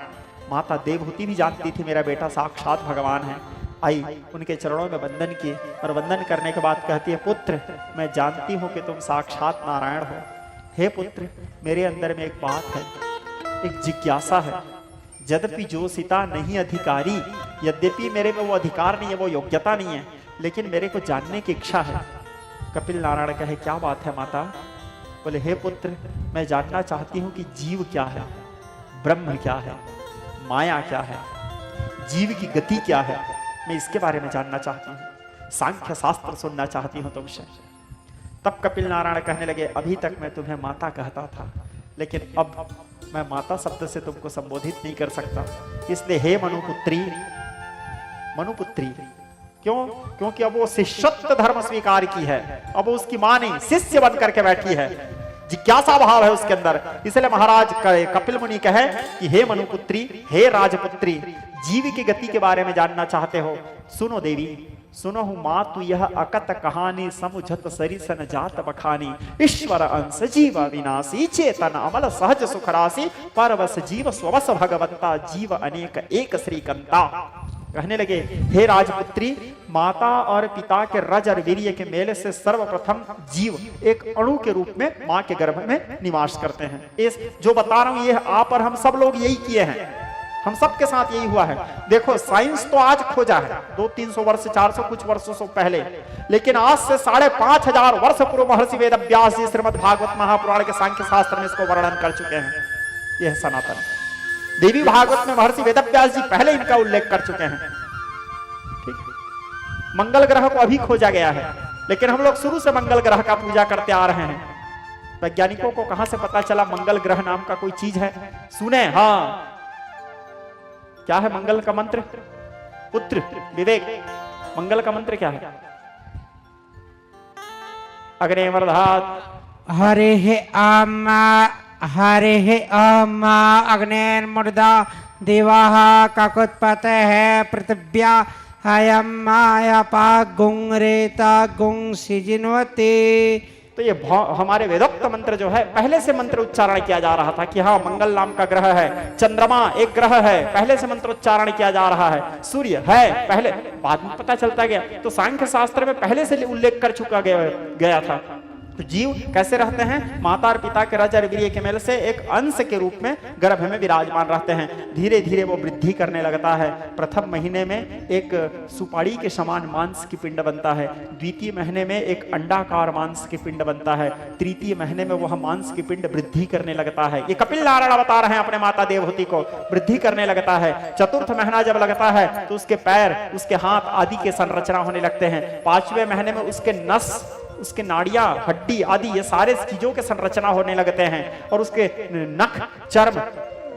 माता देवहूति भी जानती थी मेरा बेटा साक्षात भगवान है। आई, उनके चरणों में वंदन किए, और वंदन करने के बाद कहती है, पुत्र मैं जानती हूं कि तुम साक्षात नारायण हो। हे पुत्र, मेरे अंदर में एक बात है, एक जिज्ञासा है। यद्यपि जो सीता नहीं अधिकारी, यद्यपि मेरे में वो अधिकार नहीं है, वो योग्यता नहीं है, लेकिन मेरे को जानने की इच्छा है। कपिल नारायण कहे, क्या बात है माता? बोले, हे पुत्र, मैं जानना चाहती हूं कि जीव क्या है, ब्रह्म क्या है, माया क्या है, जीव की गति क्या है, मैं इसके बारे में जानना चाहती हूँ, सांख्य शास्त्र सुनना चाहती हूँ तुमसे। तब कपिल नारायण कहने लगे, अभी तक मैं तुम्हें माता कहता था, लेकिन अब मैं माता शब्द से तुमको संबोधित नहीं कर सकता, इसलिए हे मनुपुत्री। मनुपुत्री क्यों? क्योंकि अब वो शिष्यत्व धर्म स्वीकार की है, अब वो उसकी मां नहीं, शिष्य बन करके बैठी है, जिज्ञासा भाव है उसके अंदर। इसलिए महाराज कपिल मुनि कहे कि हे मनुपुत्री, हे राजपुत्री, जीव की गति के बारे में जानना चाहते हो? सुनो देवी, सुनो माँ तू यह अकत कहानी, समुझत सरिसन जात बखानी, ईश्वर अंश जीव विनाशी, चेतन अमल सहज सुख राशि, परवश जीव स्ववश भगवंता, जीव अनेक एक श्रीकंता। कहने लगे, हे राजपुत्री, माता और पिता के रज और वीर्य के मेले से सर्वप्रथम जीव एक अणु के रूप में मां के गर्भ में निवास करते हैं। इस जो बता रहा हूं ये आप और हम सब लोग यही किए हैं, हम सब के साथ यही हुआ है। देखो साइंस तो आज खोजा है 200-300 वर्ष 400 कुछ वर्षों से पहले, लेकिन आज से 5500 वर्ष पूर्व महर्षि वेदव्यास जी श्रीमद् भागवत महापुराण के सांख्य शास्त्र में इसको वर्णन कर चुके हैं। यह सनातन देवी भागवत में महर्षि वेदव्यास जी पहले इनका उल्लेख कर चुके हैं। ठीक, मंगल ग्रह को अभी खोजा गया है, लेकिन हम लोग शुरू से मंगल ग्रह का पूजा करते आ रहे हैं। वैज्ञानिकों को कहां से पता चला मंगल ग्रह नाम का कोई चीज है? सुने, हाँ, क्या है मंगल का मंत्र? पुत्र, विवेक। मंगल का मंत्र क्या है? अग्नेर्मर्धात् हरे आमा, हरे आमा अग्नेर्मर्धा देवाः काकोत्पतेः पृथिव्या हयं मायापा गुं रेता गुं सिजिन्वते। तो ये हमारे वेदोक्त मंत्र जो है, पहले से मंत्र उच्चारण किया जा रहा था कि हाँ मंगल नाम का ग्रह है, चंद्रमा एक ग्रह है, पहले से मंत्र उच्चारण किया जा रहा है, सूर्य है पहले, बाद में पता चलता गया। तो सांख्य शास्त्र में पहले से उल्लेख कर चुका गया था। तो जीव कैसे रहते हैं? माता और पिता के रज और वीर्य के मेल से एक अंश के रूप में गर्भ में विराजमान रहते हैं। धीरे धीरे वो वृद्धि करने लगता है। प्रथम महीने में एक सुपारी के समान मांस की पिंड बनता है, द्वितीय महीने में एक अंडाकार मांस की पिंड बनता है, तृतीय महीने में वह मांस की पिंड वृद्धि करने लगता है। ये कपिल नारायण बता रहे हैं अपने माता देवहूति को, वृद्धि करने लगता है। चतुर्थ महीना जब लगता है तो उसके पैर, उसके हाथ आदि के संरचना होने लगते हैं। 5वें महीने में उसके नस, उसके नाड़ियां, हड्डी आदि ये सारे चीजों के संरचना होने लगते हैं, और उसके नख, चर्म,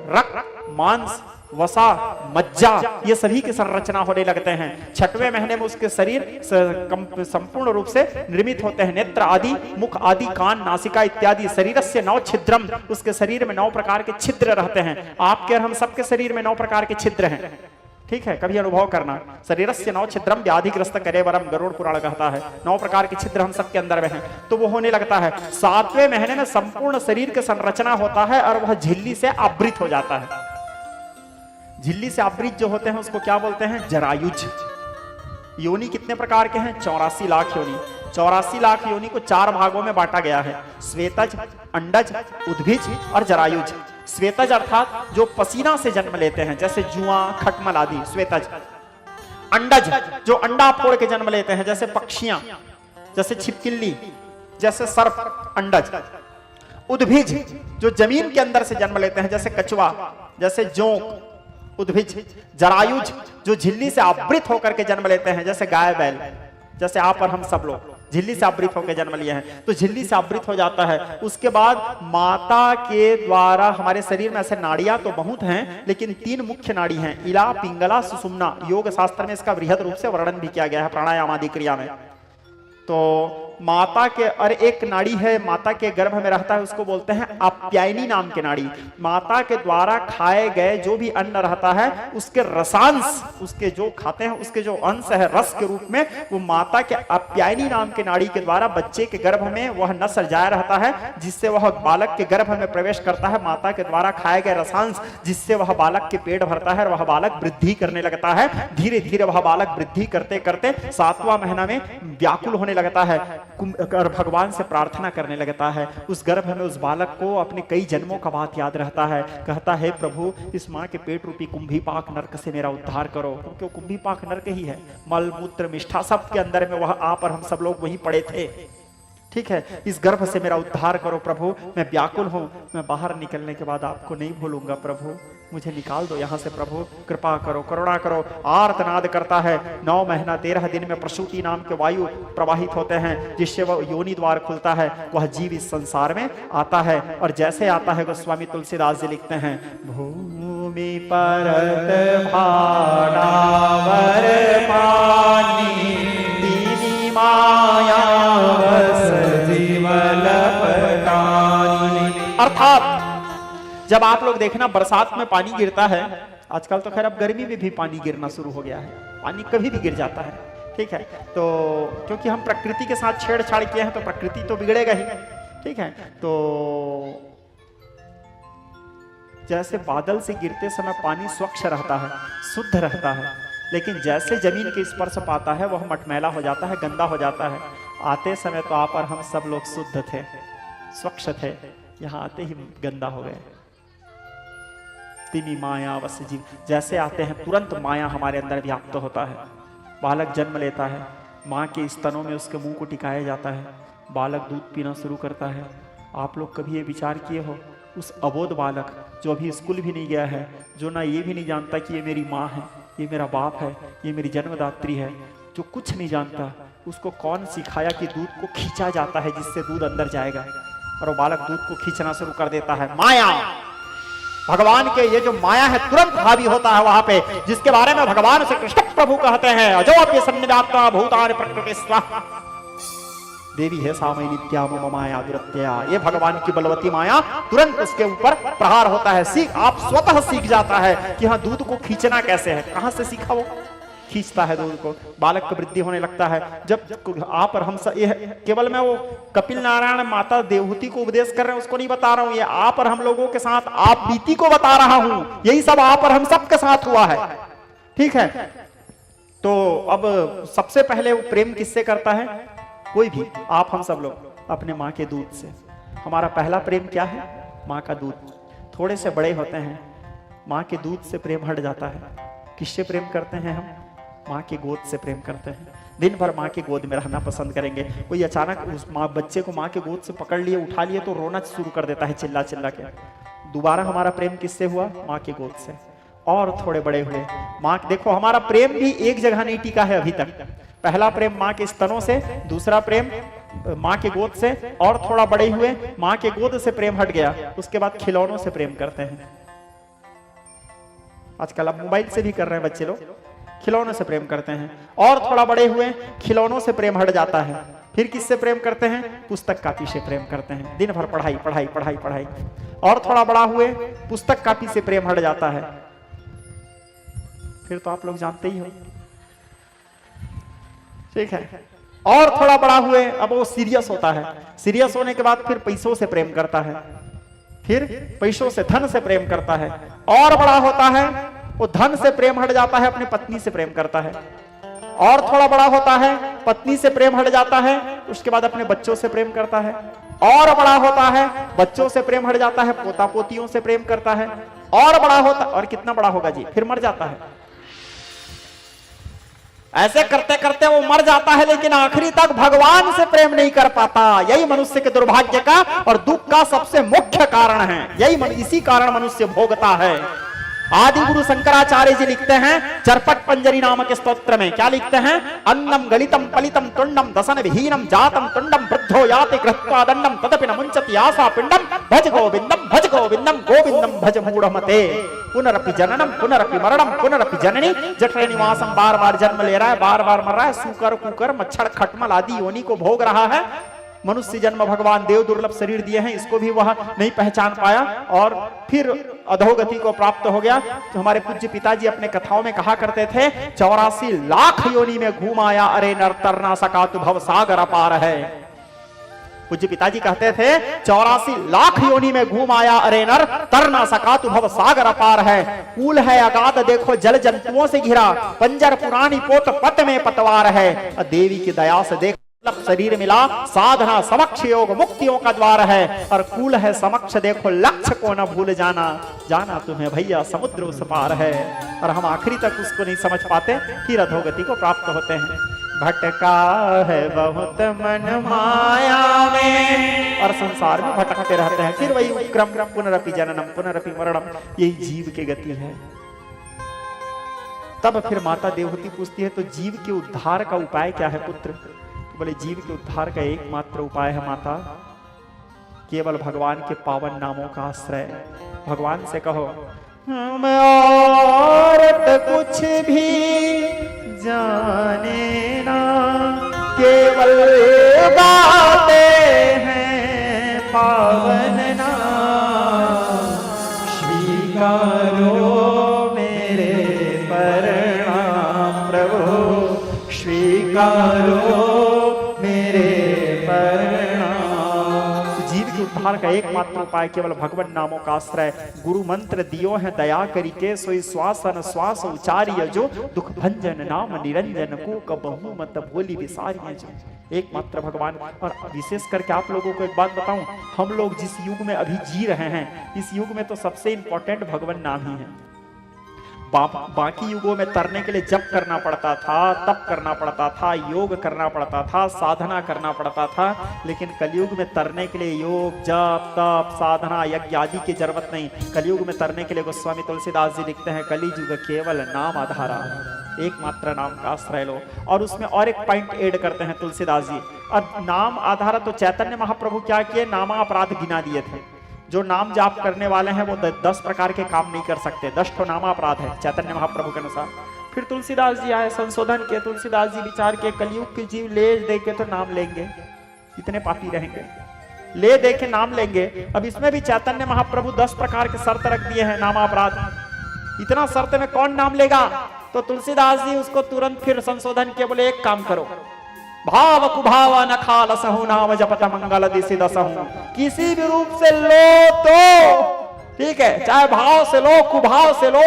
रक्त, मांस, वसा, मज्जा ये सभी की संरचना होने लगते हैं। 6वें महीने में उसके शरीर संपूर्ण रूप से निर्मित होते हैं। नेत्र आदि, मुख आदि, कान, नासिका इत्यादि शरीरस्य 9 छिद्रम, उसके शरीर में 9 प्रकार के छिद्र रहते हैं। आपके और हम सबके शरीर में 9 प्रकार के छिद्र हैं। ठीक है, कभी अनुभव करना। शरीरस्य 9 छिद्रम व्याधिग्रस्त करे वरम, गरुड़ पुराण कहता है। 9 प्रकार के छिद्र हम सबके अंदर में हैं। तो वो होने लगता है। 7वें महीने में संपूर्ण शरीर की संरचना होता है और वह झिल्ली से आवृत हो जाता है। झिल्ली से आवृत जो होते हैं उसको क्या बोलते हैं? जरायुज। योनि कितने प्रकार के हैं? 84 लाख योनि। 84 लाख योनि को 4 भागों में बांटा गया है, श्वेतज, अंडज, उद्भिज और जरायुज। श्वेतज अर्थात जो पसीना से जन्म लेते हैं, जैसे जुआ, खटमल आदि, श्वेतज। अंडज जो अंडा फोड़ के जन्म लेते हैं, जैसे पक्षियां, जैसे छिपकली, जैसे सर्प अंडज। उद्भिज जो जमीन के अंदर से जन्म लेते हैं, जैसे कछुआ, जैसे जोंक उद्भिज। जरायुज जो झिल्ली से आवृत होकर के जन्म लेते हैं, जैसे गाय बैल, जैसे आप और हम सब लोग झिल्ली से आवृत होकर जन्म लिए हैं, तो झिल्ली से आवृत हो जाता है। उसके बाद माता के द्वारा हमारे शरीर में ऐसे नाड़ियां तो बहुत हैं, लेकिन 3 मुख्य नाड़ी हैं, इला, पिंगला, सुषुम्ना। योग शास्त्र में इसका बृहद रूप से वर्णन भी किया गया है प्राणायाम आदि क्रिया में। तो माता के, और एक नाड़ी है माता के गर्भ में रहता है, उसको बोलते हैं आप्यायनी नाम के नाड़ी। माता के द्वारा खाए गए जो भी अन्न रहता है, उसके रसांश, उसके जो खाते हैं उसके जो अंश है रस के रूप में, वो माता के आप्यायनी नाम के नाड़ी के द्वारा बच्चे के गर्भ में वह न सजाया रहता है, जिससे वह बालक के गर्भ में प्रवेश करता है। माता के द्वारा खाए गए रसांश जिससे वह बालक के पेट भरता है और वह बालक वृद्धि करने लगता है। धीरे धीरे वह बालक वृद्धि करते करते 7वां महीना में व्याकुल होने लगता है और भगवान से प्रार्थना करने लगता है। उस गर्भ में उस बालक को अपने कई जन्मों का बात याद रहता है। कहता है प्रभु इस माँ के पेट रूपी कुंभीपाक नरक से मेरा उद्धार करो, क्योंकि वो कुंभीपाक नरक ही है। मल मूत्र मिष्ठा सब के अंदर में वह आप और हम सब लोग वहीं पड़े थे। ठीक है, इस गर्भ से मेरा उद्धार करो प्रभु, मैं व्याकुल हूं, मैं बाहर निकलने के बाद आपको नहीं भूलूंगा प्रभु, मुझे निकाल दो यहाँ से प्रभु, कृपा करो, करुणा करो। आर्तनाद करता है। 9 महीना 13 दिन में प्रसूति नाम के वायु प्रवाहित होते हैं, जिससे वह योनि द्वार खुलता है, वह जीव इस संसार में आता है। और जैसे आता है गोस्वामी तुलसीदास जी लिखते हैं, भूमि परत भाडावर पानी दीनी माया अर्थात जब आप लोग देखना बरसात में पानी गिरता है, आजकल तो खैर अब गर्मी में भी पानी गिरना शुरू हो गया है, पानी कभी भी गिर जाता है। ठीक है, तो क्योंकि हम प्रकृति के साथ छेड़छाड़ किए हैं तो प्रकृति तो बिगड़ेगा ही। ठीक है, तो जैसे बादल से गिरते समय पानी स्वच्छ रहता है, शुद्ध रहता है, लेकिन जैसे जमीन के स्पर्श पाता है वह मटमैला हो जाता है, गंदा हो जाता है। आते समय तो आप और हम सब लोग शुद्ध थे, स्वच्छ थे, यहाँ आते ही गंदा हो गए। तिमी माया वस जीव, जैसे आते हैं तुरंत माया हमारे अंदर व्याप्त होता है। बालक जन्म लेता है, माँ के स्तनों में उसके मुंह को टिकाया जाता है, बालक दूध पीना शुरू करता है। आप लोग कभी ये विचार किए हो, उस अबोध बालक जो अभी स्कूल भी नहीं गया है, जो ना ये भी नहीं जानता कि ये मेरी माँ है, ये मेरा बाप है, ये मेरी जन्मदात्री है, जो कुछ नहीं जानता, उसको कौन सिखाया कि दूध को खींचा जाता है जिससे दूध अंदर जाएगा, और वो बालक दूध को खींचना शुरू कर देता है। माया, भगवान के ये जो माया है तुरंत हावी होता है वहां पे, जिसके बारे में भगवान श्री कृष्ण प्रभु कहते हैं, अजो अपि सन्निधात्मा भूतानि प्रकृति स्वाहा देवी है सामय नित्या मम माया दुरत्या। ये भगवान की बलवती माया तुरंत उसके ऊपर प्रहार होता है। सीख, आप स्वतः सीख जाता है कि हाँ दूध को खींचना कैसे है। कहां से सीखा वो? खींचता है दूध को, बालक की वृद्धि होने लगता है। जब आप और हम सब, ये केवल मैं वो कपिल नारायण माता देवहूति को उपदेश कर रहे हैं उसको नहीं बता रहा हूं, ये आप और हम लोगों के साथ आप बीती को बता रहा हूं। यही सब आप और हम सब के साथ हुआ है। ठीक है, तो अब सबसे पहले वो प्रेम किससे करता है? कोई भी, आप हम सब लोग अपने माँ के दूध से। हमारा पहला प्रेम क्या है? माँ का दूध। थोड़े से बड़े होते हैं, माँ के दूध से प्रेम हट जाता है। किससे प्रेम करते हैं हम? माँ की गोद से प्रेम करते हैं। दिन भर माँ की गोद में रहना पसंद करेंगे। कोई अचानक उस माँ बच्चे को माँ के गोद से पकड़ लिए, उठा लिए तो रोना शुरू कर देता है चिल्ला चिल्ला के। दोबारा हमारा प्रेम किससे हुआ? माँ की गोद से। और थोड़े बड़े हुए, माँ, देखो हमारा प्रेम भी एक जगह नहीं टिका है अभी तक। पहला प्रेम माँ के स्तनों से, दूसरा प्रेम माँ के गोद से, और थोड़ा बड़े हुए माँ के गोद से प्रेम हट गया, उसके बाद खिलौनों से प्रेम करते हैं। आजकल अब मोबाइल से भी कर रहे हैं बच्चे लोग, खिलौनों से प्रेम करते हैं। और थोड़ा बड़े हुए, खिलौनों से प्रेम हट जाता है, फिर किससे प्रेम करते हैं? पुस्तक कापी से प्रेम करते हैं। दिन भर पढ़ाई पढ़ाई पढ़ाई पढ़ाई। और थोड़ा बड़ा हुए, पुस्तक कापी से प्रेम हट जाता है, फिर तो आप लोग जानते ही हो। ठीक है, और थोड़ा बड़ा हुए, अब वो सीरियस होता है। सीरियस होने के बाद फिर पैसों से प्रेम करता है, फिर पैसों से, धन से प्रेम करता है। और बड़ा होता है, वो धन से प्रेम हट जाता है, अपनी पत्नी से प्रेम करता है। और थोड़ा बड़ा होता है, पत्नी से प्रेम हट जाता है, उसके बाद अपने बच्चों से प्रेम करता है। और बड़ा होता है, बच्चों से प्रेम हट जाता है, पोता पोतियों से प्रेम करता है। और बड़ा होता, और कितना बड़ा होगा जी, फिर मर जाता है। ऐसे करते करते वो मर जाता है, लेकिन आखिरी तक भगवान से प्रेम नहीं कर पाता। यही मनुष्य के दुर्भाग्य का और दुख का सबसे मुख्य कारण है। इसी कारण मनुष्य भोगता है। आदि गुरु शंकराचार्य जी लिखते हैं चरपट पंजरी नामक स्तोत्र में, क्या लिखते हैं? अन्नम गलितम पलितम तुंडम दसन विहीनम जातम तुंडम वृद्धो याति कृत्वा दंडम तदपि न मुंचति आसा पिंडम भज गोविंदम गोविंदम भज मूढ़मते। पुनरपि जननम पुनरपि मरणम पुनरपि जननी। जठर निवासम, बार बार जन्म ले रहा है, बार बार मर रहा है, सूकर कुकर मच्छर खटमल आदि योनि को भोग रहा है। मनुष्य जन्म भगवान देव दुर्लभ शरीर दिए हैं, इसको भी वह नहीं पहचान पाया और फिर अधोगति को प्राप्त हो गया। तो हमारे पूज्य पिताजी अपने कथाओं में कहा करते थे 84 लाख योनि में घूम आया, अरे नर तर ना सका तू भव सागर अपार है। पूज्य पिताजी कहते थे 84 लाख योनि में घूम आया, अरे नर तर ना सका तू भव सागर अपार है। कूल है अगाध देखो जल जंतुओं से घिरा, पंजर पुरानी पोत पत में पतवार है। देवी की दया से देख शरीर मिला, साधना समक्ष योग मुक्तियों का द्वार है। और कूल है समक्ष देखो लक्ष्य को न भूल जाना, जाना तुम्हें भैया समुद्र उस पार है। और हम आखिरी तक उसको नहीं समझ पाते, फिर अधोगति को प्राप्त होते हैं। भटका है बहुत मन माया में, और संसार में भटकते रहते हैं। फिर वही क्रम पुनरपि जननम पुनरपि मरणम, यही जीव की गति है। तब फिर माता देवहूति पूछती है तो जीव के उद्धार का उपाय क्या है पुत्र? बोले जीव के उद्धार का एकमात्र उपाय है माता, केवल भगवान के पावन नामों का आश्रय। भगवान से कहो हम और तो कुछ भी जाने ना, केवल गाते हैं पावन नाम। स्वीकारो मेरे प्रणाम प्रभु, स्वीकारो उद्धार का एकमात्र उपाय केवल भगवान नामों का आश्रय। गुरु मंत्र दियो है दया करी के, सोई श्वासन श्वास उचारिय जो, दुख भंजन नाम निरंजन को कबहू मत भोली विसारिय जो। एकमात्र भगवान। और विशेष करके आप लोगों को एक बात बताऊं, हम लोग जिस युग में अभी जी रहे हैं, इस युग में तो सबसे इंपॉर्टेंट भगवान नाम ही है। बाकी युगों में तरने के लिए जप करना पड़ता था, तप करना पड़ता था, योग करना पड़ता था, साधना करना पड़ता था। लेकिन कलयुग में तरने के लिए योग जप तप साधना यज्ञ आदि की जरूरत नहीं। कलयुग में तरने के लिए गोस्वामी तुलसीदास जी लिखते हैं कलियुग केवल नाम आधारा, एकमात्र नाम का आश्रय लो। और उसमें और एक पॉइंट ऐड करते हैं तुलसीदास जी, और नाम आधारा तो चैतन्य महाप्रभु क्या किए, नामा अपराध गिना दिए थे। जो नाम जाप करने वाले हैं वो 10 प्रकार के काम नहीं कर सकते, 10 तो नामा अपराध है चैतन्य महाप्रभु के अनुसार। फिर तुलसीदास जी आए, संशोधन किए, तुलसीदास जी विचार के कलयुग के जीव ले देखे तो नाम लेंगे, इतने पापी रहेंगे, ले देखे नाम लेंगे। अब इसमें भी चैतन्य महाप्रभु 10 प्रकार के शर्त रख दिए हैं नामा अपराध। इतना शर्त में कौन नाम लेगा? तो तुलसीदास जी उसको तुरंत फिर संशोधन किए, बोले एक काम करो, भाव कुभाव न खाल सहु नाम जपत मंगल दिशि दसहु। किसी भी रूप से लो तो ठीक है, चाहे भाव से लो कुभाव से लो,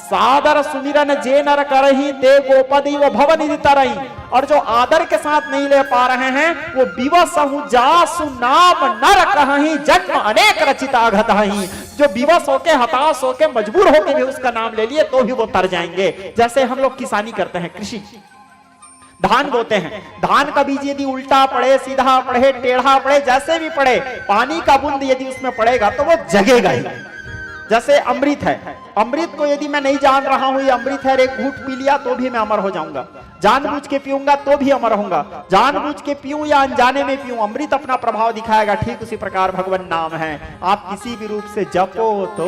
सादर सुमिरन जे नर करही ते गोपदी व भवन तरही। और जो आदर के साथ नहीं ले पा रहे हैं वो विवसहु जासु नाम नर कहही, जन्म अनेक रचिता घतहि। जो विवश होके हताश होके मजबूर होके भी उसका नाम ले लिए तो भी वो तर जाएंगे। जैसे हम लोग किसानी करते हैं, कृषि धान बोते हैं, धान का बीज यदि उल्टा पड़े सीधा पड़े टेढ़ा पड़े जैसे भी पड़े, पानी का बूंद यदि उसमें पड़ेगा तो वो जगेगा ही। जैसे अमृत है, अमृत को यदि मैं नहीं जान रहा हूं ये अमृत है, एक घूंट पी लिया तो भी मैं अमर हो जाऊंगा, जानबूझ के पीऊंगा तो भी अमर होऊंगा, जानबूझ के पीऊं या अनजाने में पीऊं, अमृत अपना प्रभाव दिखाएगा। ठीक उसी प्रकार भगवान नाम है, आप किसी भी रूप से जपो तो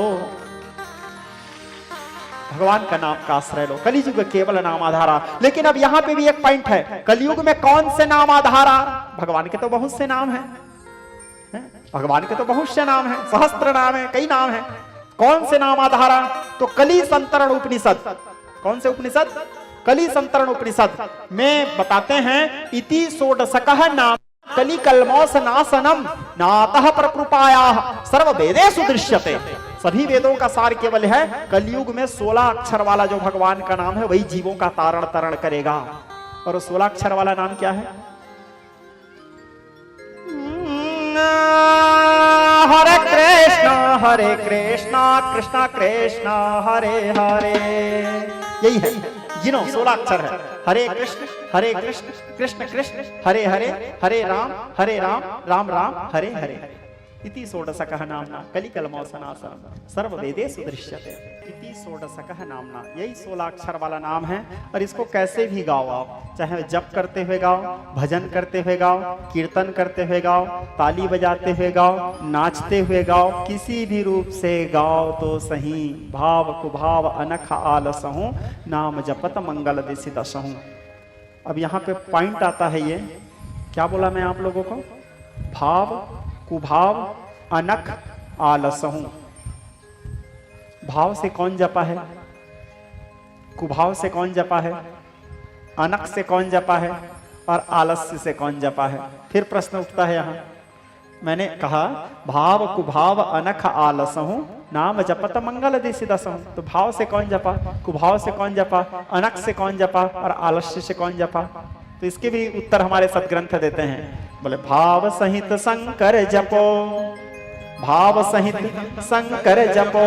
भगवान का नाम का आश्रय लो। कलियुग केवल नाम आधारा। लेकिन अब यहां पे भी एक पॉइंट है, कलियुग में कौन से नाम आधारा? भगवान के तो बहुत से नाम हैं, भगवान के तो बहुत से नाम हैं, सहस्त्र नाम है, कई नाम हैं। कौन से नाम आधारा? तो कली संतरण उपनिषद। कौन से उपनिषद? कली संतरण उपनिषद में बताते हैं इति षोडशकः नाम कली कलमोस नाशनम नातः प्रकृपायाः सर्व वेदेषु दृश्यते। सभी वेदों का सार केवल है कलयुग में 16 अक्षर वाला जो भगवान का नाम है वही जीवों का तारण तरण करेगा। और 16 अक्षर वाला नाम क्या है? हरे कृष्णा कृष्णा कृष्णा हरे हरे, यही है। गिनो 16 अक्षर है। हरे कृष्ण कृष्ण कृष्ण हरे हरे, हरे राम राम राम हरे हरे। इति षोडशकः नामना कलिकलमौसनासनं सर्ववेदेषु दृश्यते। इति षोडशकः नामना, यही 16 अक्षर वाला नाम है। और इसको कैसे भी गाओ आप, चाहे जप करते हुए गाओ, भजन करते हुए गाओ, कीर्तन करते हुए गाओ, ताली बजाते हुए गाओ, नाचते हुए गाओ, किसी भी रूप से गाओ तो सही। भाव कुभाव अनख आलसहूँ, नाम जपत मंगल दिसि दसहूँ। अब यहाँ पे पॉइंट आता है, ये क्या बोला मैं आप लोगों को? भाव कुभाव अनख आलसहूँ। भाव से कौन जपा है, कुभाव से कौन जपा है, अनख से कौन जपा है, और आलस्य से कौन जपा है? फिर प्रश्न उठता है यहाँ। मैंने कहा भाव कुभाव अनख आलसहूँ, नाम जपत मंगल दिसि दसहूँ। तो भाव से कौन जपा, कुभाव से कौन जपा, अनख से कौन जपा, और आलस्य से कौन जपा? तो इसके भी उत्तर हमारे सदग्रंथ देते हैं। बोले भाव सहित शंकर जपो, भाव सहित शंकर जपो,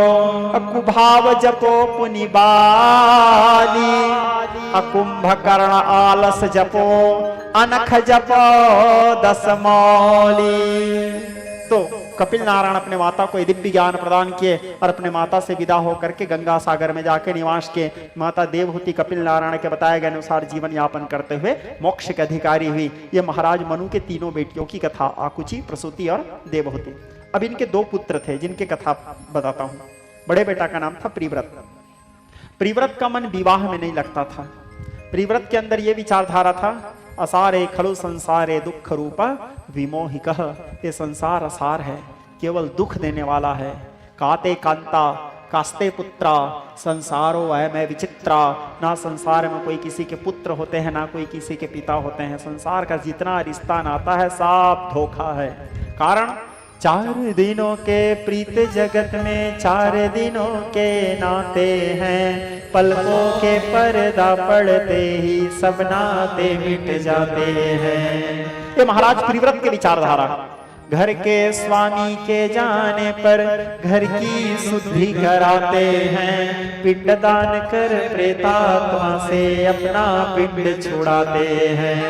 कुभाव जपो पुनि बाली, कुंभकर्ण आलस जपो, अनख जपो दसमौली। तो कपिल नारायण अपने माता को दिव्य ज्ञान प्रदान किए और अपने माता से विदा होकर के गंगा सागर में जाके निवास किए। माता देवहूति कपिल नारायण के बताए गए अनुसार जीवन यापन करते हुए मोक्ष के अधिकारी हुई। ये महाराज मनु के तीनों बेटियों की कथा, आकुची, प्रसूति और देवहूति। अब इनके 2 पुत्र थे जिनके कथा बताता हूं। बड़े बेटा का नाम था प्रिव्रत। प्रिव्रत का मन विवाह में नहीं लगता था। प्रिव्रत के अंदर यह विचारधारा था, असारे खलु संसारे दुख रूपा विमोहिकः। ये संसार असार है, केवल दुख देने वाला है। काते कांता कास्ते पुत्रा संसारो अयमय विचित्रा। ना संसार में कोई किसी के पुत्र होते हैं, ना कोई किसी के पिता होते हैं। संसार का जितना रिश्ता नाता है सब धोखा है। कारण 4 दिनों के प्रीत जगत में 4 दिनों के नाते हैं। पलकों के पर्दा पड़ते ही सब नाते मिट जाते हैं। ये महाराज प्रिव्रत के विचारधारा। घर के स्वामी के जाने पर घर की शुद्धि कराते हैं। पिंडदान कर प्रेतात्मा से अपना पिंड छुड़ाते हैं।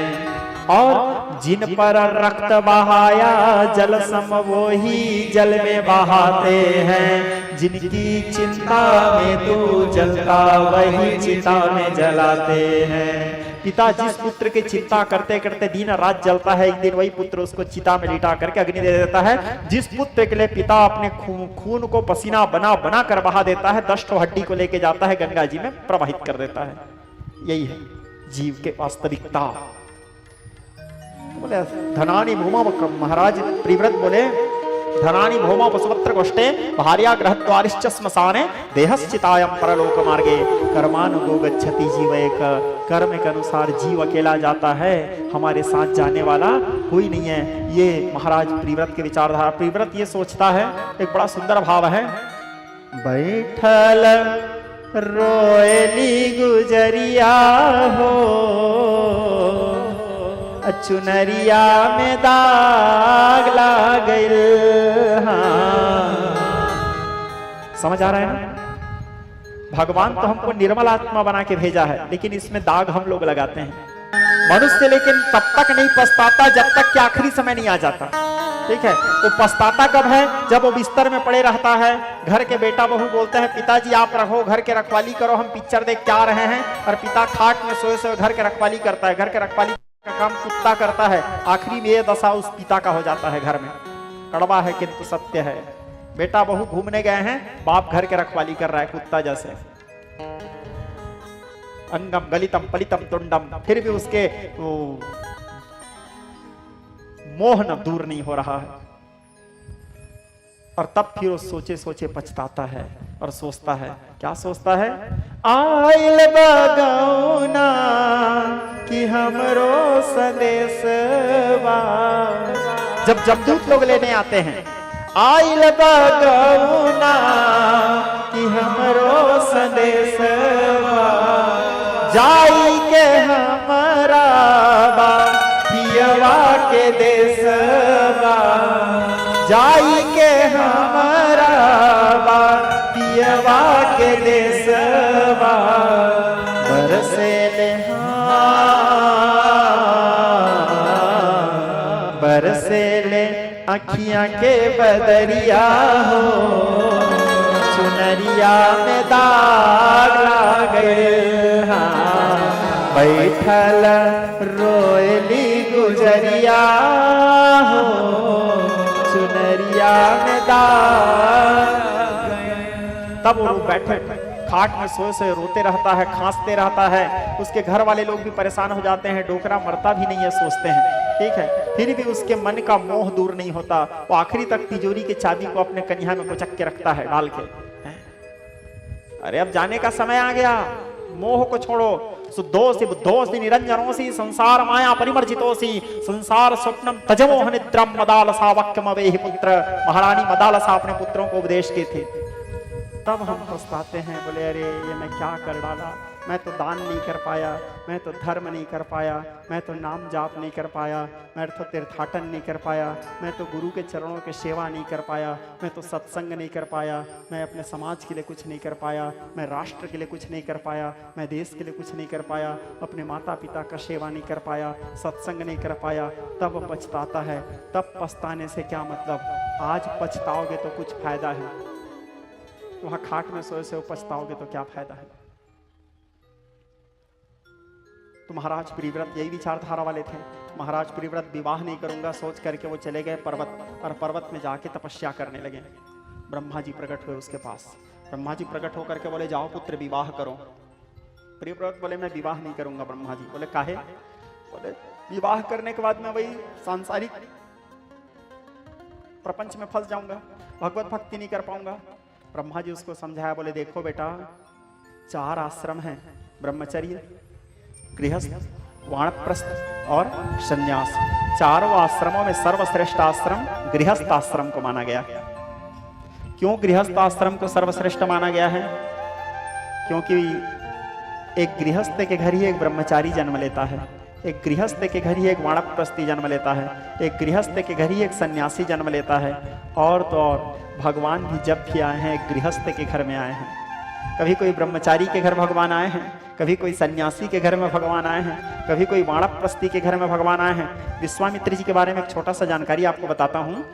और जिन पर रक्त बहाया जल सम वो ही जल में बहाते हैं। जिनकी चिंता में तू जलता वही चिता में जलाते हैं। पिता जिस पुत्र की चिंता करते करते दिन रात जलता है, एक दिन वही पुत्र उसको चिता में लिटा करके अग्नि दे देता है। जिस पुत्र के लिए पिता अपने खून को पसीना बना बना कर बहा देता है, 10 हड्डी को लेके जाता है गंगा जी में प्रवाहित कर देता है। यही है जीव के वास्तविकता। बोले धनानि भूमा, महाराज प्रिव्रत बोले धनानि भूमा पशुपत्र गोष्ठे भार्या ग्रहद्वारिश्च श्मशाने देहश्चितायं परलोक मार्गे कर्मानुगो गच्छति जीव एक। कर्म के अनुसार जीव अकेला जाता है, हमारे साथ जाने वाला कोई नहीं है। ये महाराज प्रिव्रत के विचारधारा। प्रिव्रत ये सोचता है, एक बड़ा सुंदर भाव है। बैठल रोएली गुजरिया हो, चुनरिया में दाग लाग गइल। हाँ, समझ आ रहा है ना? भगवान तो हमको निर्मल आत्मा बना के भेजा है, लेकिन इसमें दाग हम लोग लगाते हैं। मनुष्य लेकिन तब तक नहीं पछताता जब तक कि आखिरी समय नहीं आ जाता। ठीक है, वो पछताता कब है? जब वो बिस्तर में पड़े रहता है। घर के बेटा बहू बोलते हैं पिताजी आप रहो, घर के रखवाली करो, हम पिक्चर देख के आ रहे हैं। और पिता खाट में सोए सोए घर के रखवाली करता है। घर के रखवाली का काम कुत्ता करता है। आखिरी में ये दशा उस पिता का हो जाता है घर में। कड़वा है किंतु सत्य है। बेटा बहू घूमने गए हैं, बाप घर के रखवाली कर रहा है कुत्ता जैसे। अंगम गलितम पलितम तुंडम, फिर भी उसके मोह न दूर नहीं हो रहा है। और तब फिर वो सोचे सोचे पछताता है और सोचता है, क्या सोचता है? आइल बगौना कि हमरो संदेशवा। जब जमदूत लोग लेने आते हैं, आइल बगौना कि हमरो संदेशवा। जाई के हमारा पियवा के देशवा। जाई के हमारा पियवा के देशवा। बरसे अखियां के बदरिया हो, चुनरिया में दाग लागे, बैठल रोयली गुजरिया हो, चुनरिया में दाग। तब वो बैठे खाट में सोए सोए रोते रहता है, खांसते रहता है। उसके घर वाले लोग भी परेशान हो जाते हैं, डोकरा मरता भी नहीं है सोचते हैं, ठीक है। फिर भी उसके मन का मोह दूर नहीं होता। वो आखिरी तक तिजोरी की चाबी को अपने कन्या में कुचक के रखता है डाल के। अरे अब जाने का समय आ गया, मोह को छोड़ो। शुद्धोसी बुद्धोसी निरंजनोसी संसार माया परिमर्जितोसी संसार स्वप्नम तजमोह निद्रम मदालसा वाक्यमवेहि पुत्र। महारानी मदालसा अपने पुत्रों को उपदेश की थी। तब हम पछताते हैं, बोले अरे ये मैं क्या कर डाला, मैं तो दान नहीं कर पाया, मैं तो धर्म नहीं कर पाया, मैं तो नाम जाप नहीं कर पाया, मैं तो तीर्थाटन नहीं कर पाया, मैं तो गुरु के चरणों की सेवा नहीं कर पाया, मैं तो सत्संग नहीं कर पाया, मैं अपने समाज के लिए कुछ नहीं कर पाया, मैं राष्ट्र के लिए कुछ नहीं कर पाया, मैं देश के लिए कुछ नहीं कर पाया, अपने माता पिता का सेवा नहीं कर पाया, सत्संग नहीं कर पाया। तब पछताता है। तब पछताने से क्या मतलब, आज पछताओगे तो कुछ फायदा है, वहां खाट में सोए से पछताओगे तो क्या फायदा है। तो महाराज प्रिव्रत यही विचारधारा वाले थे। महाराज प्रिव्रत विवाह नहीं करूंगा सोच करके वो चले गए पर्वत, और पर्वत में जाके तपस्या करने लगे। ब्रह्मा जी प्रकट हुए उसके पास। ब्रह्मा जी प्रकट होकर के बोले जाओ पुत्र विवाह करो। प्रिव्रत बोले मैं विवाह नहीं करूंगा। ब्रह्मा जी बोले काहे? बोले विवाह करने के बाद मैं वही सांसारिक प्रपंच में फंस जाऊंगा, भगवत भक्ति नहीं कर पाऊंगा। ब्रह्मा जी उसको समझाया, बोले देखो बेटा 4 आश्रम हैं, ब्रह्मचर्य, गृहस्थ, वानप्रस्थ और संन्यास। 4 आश्रमों में सर्वश्रेष्ठ आश्रम गृहस्थ आश्रम को माना गया। क्यों गृहस्थ आश्रम को सर्वश्रेष्ठ माना गया है? क्योंकि एक गृहस्थ के घर ही एक ब्रह्मचारी जन्म लेता है, एक गृहस्थ के घर ही एक वानप्रस्थी जन्म लेता है, एक गृहस्थ के घर ही एक सन्यासी जन्म लेता है। और तो और भगवान भी जब भी आए हैं एक गृहस्थ के घर में आए हैं। कभी कोई ब्रह्मचारी के घर भगवान आए हैं, कभी कोई सन्यासी के घर में भगवान आए हैं, कभी कोई वानप्रस्थी के घर में भगवान आए हैं। विश्वामित्र जी के बारे में एक छोटा सा जानकारी आपको बताता हूँ।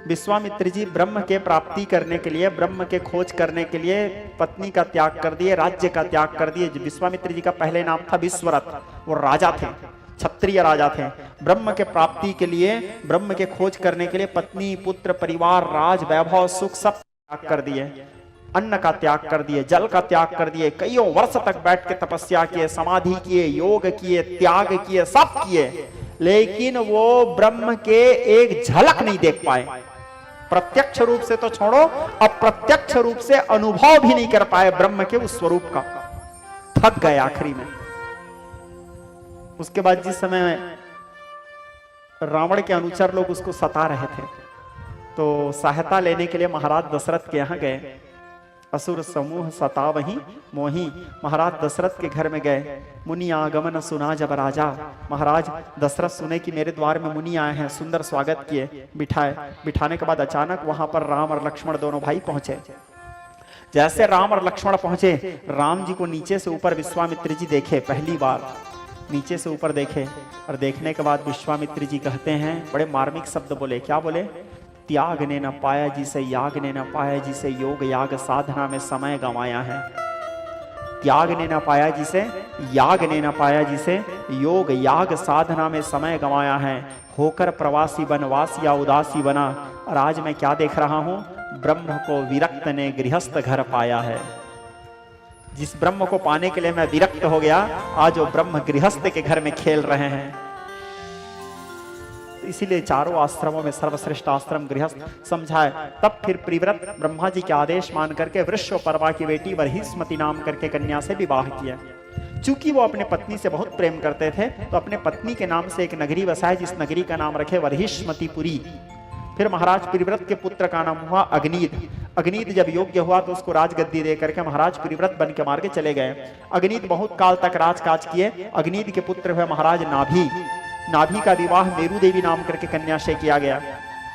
विश्वामित्र जी ब्रह्म के प्राप्ति करने के लिए, ब्रह्म के खोज करने के लिए पत्नी का त्याग कर दिए, राज्य का त्याग कर दिए। विश्वामित्र जी का पहले नाम था विश्वरथ, वो राजा थे, क्षत्रिय राजा थे। ब्रह्म के प्राप्ति के लिए, ब्रह्म के खोज करने के लिए पत्नी, पुत्र, परिवार, राज, वैभव, सुख सब त्याग कर दिए, अन्न का त्याग कर दिए, जल का त्याग कर दिए, कईयों वर्ष तक बैठ के तपस्या किए, समाधि किए, योग किए, त्याग किए, सब किए, लेकिन वो ब्रह्म के एक झलक नहीं देख पाए। प्रत्यक्ष रूप से तो छोड़ो, अप्रत्यक्ष रूप से अनुभव भी नहीं कर पाए ब्रह्म के उस स्वरूप का। थक गए आखिरी में। उसके बाद जिस समय रावण के अनुचर लोग उसको सता रहे थे, तो सहायता लेने के लिए महाराज दशरथ के यहां गए। असुर समूह सतावहि मोहि, महाराज दशरथ के घर में गए। मुनि आगमन सुना जब राजा, महाराज दशरथ सुने कि मेरे द्वार में मुनि आए हैं, सुंदर स्वागत किए, बिठाए। बिठाने के बाद अचानक वहां पर राम और लक्ष्मण दोनों भाई पहुंचे। जैसे राम और लक्ष्मण पहुंचे, राम जी को नीचे से ऊपर विश्वामित्र जी देखे, पहली बार नीचे से ऊपर देखे। और देखने के बाद विश्वामित्र जी कहते हैं, बड़े मार्मिक शब्द बोले। क्या बोले? त्याग ने न पाया जिसे याग ने न पाया, जिसे योग याग साधना में समय गंवाया है। त्याग ने न पाया जिसे, याग ने न पाया जिसे, योग याग साधना में समय गंवाया है। होकर प्रवासी बनवास या उदासी बना, और आज मैं क्या देख रहा हूं? ब्रह्म को विरक्त ने गृहस्थ घर पाया है। जिस ब्रह्म को पाने के लिए मैं विरक्त हो गया, आज वो ब्रह्म गृहस्थ के घर में खेल रहे हैं। तो इसीलिए 4 आश्रमों में सर्वश्रेष्ठ आश्रम गृहस्थ समझाए। तब फिर प्रिव्रत ब्रह्मा जी के आदेश मान करके वृषपर्वा की बेटी वरहिष्मति नाम करके कन्या से विवाह किया। चूंकि वो अपने पत्नी से बहुत प्रेम करते थे, तो अपने पत्नी के नाम से एक नगरी बसाए, जिस नगरी का नाम रखे वरहिष्मतिपुरी। फिर महाराज प्रिव्रत के पुत्र का नाम हुआ अग्नीद। अग्नीद जब योग्य हुआ तो उसको राजगद्दी दे करके महाराज प्रिव्रत बन के मार के चले गए। अग्नीद बहुत काल तक राजकाज किए। अग्नीद के पुत्र हुए महाराज नाभि। नाभि का विवाह मेरू देवी नाम करके कन्या से किया गया।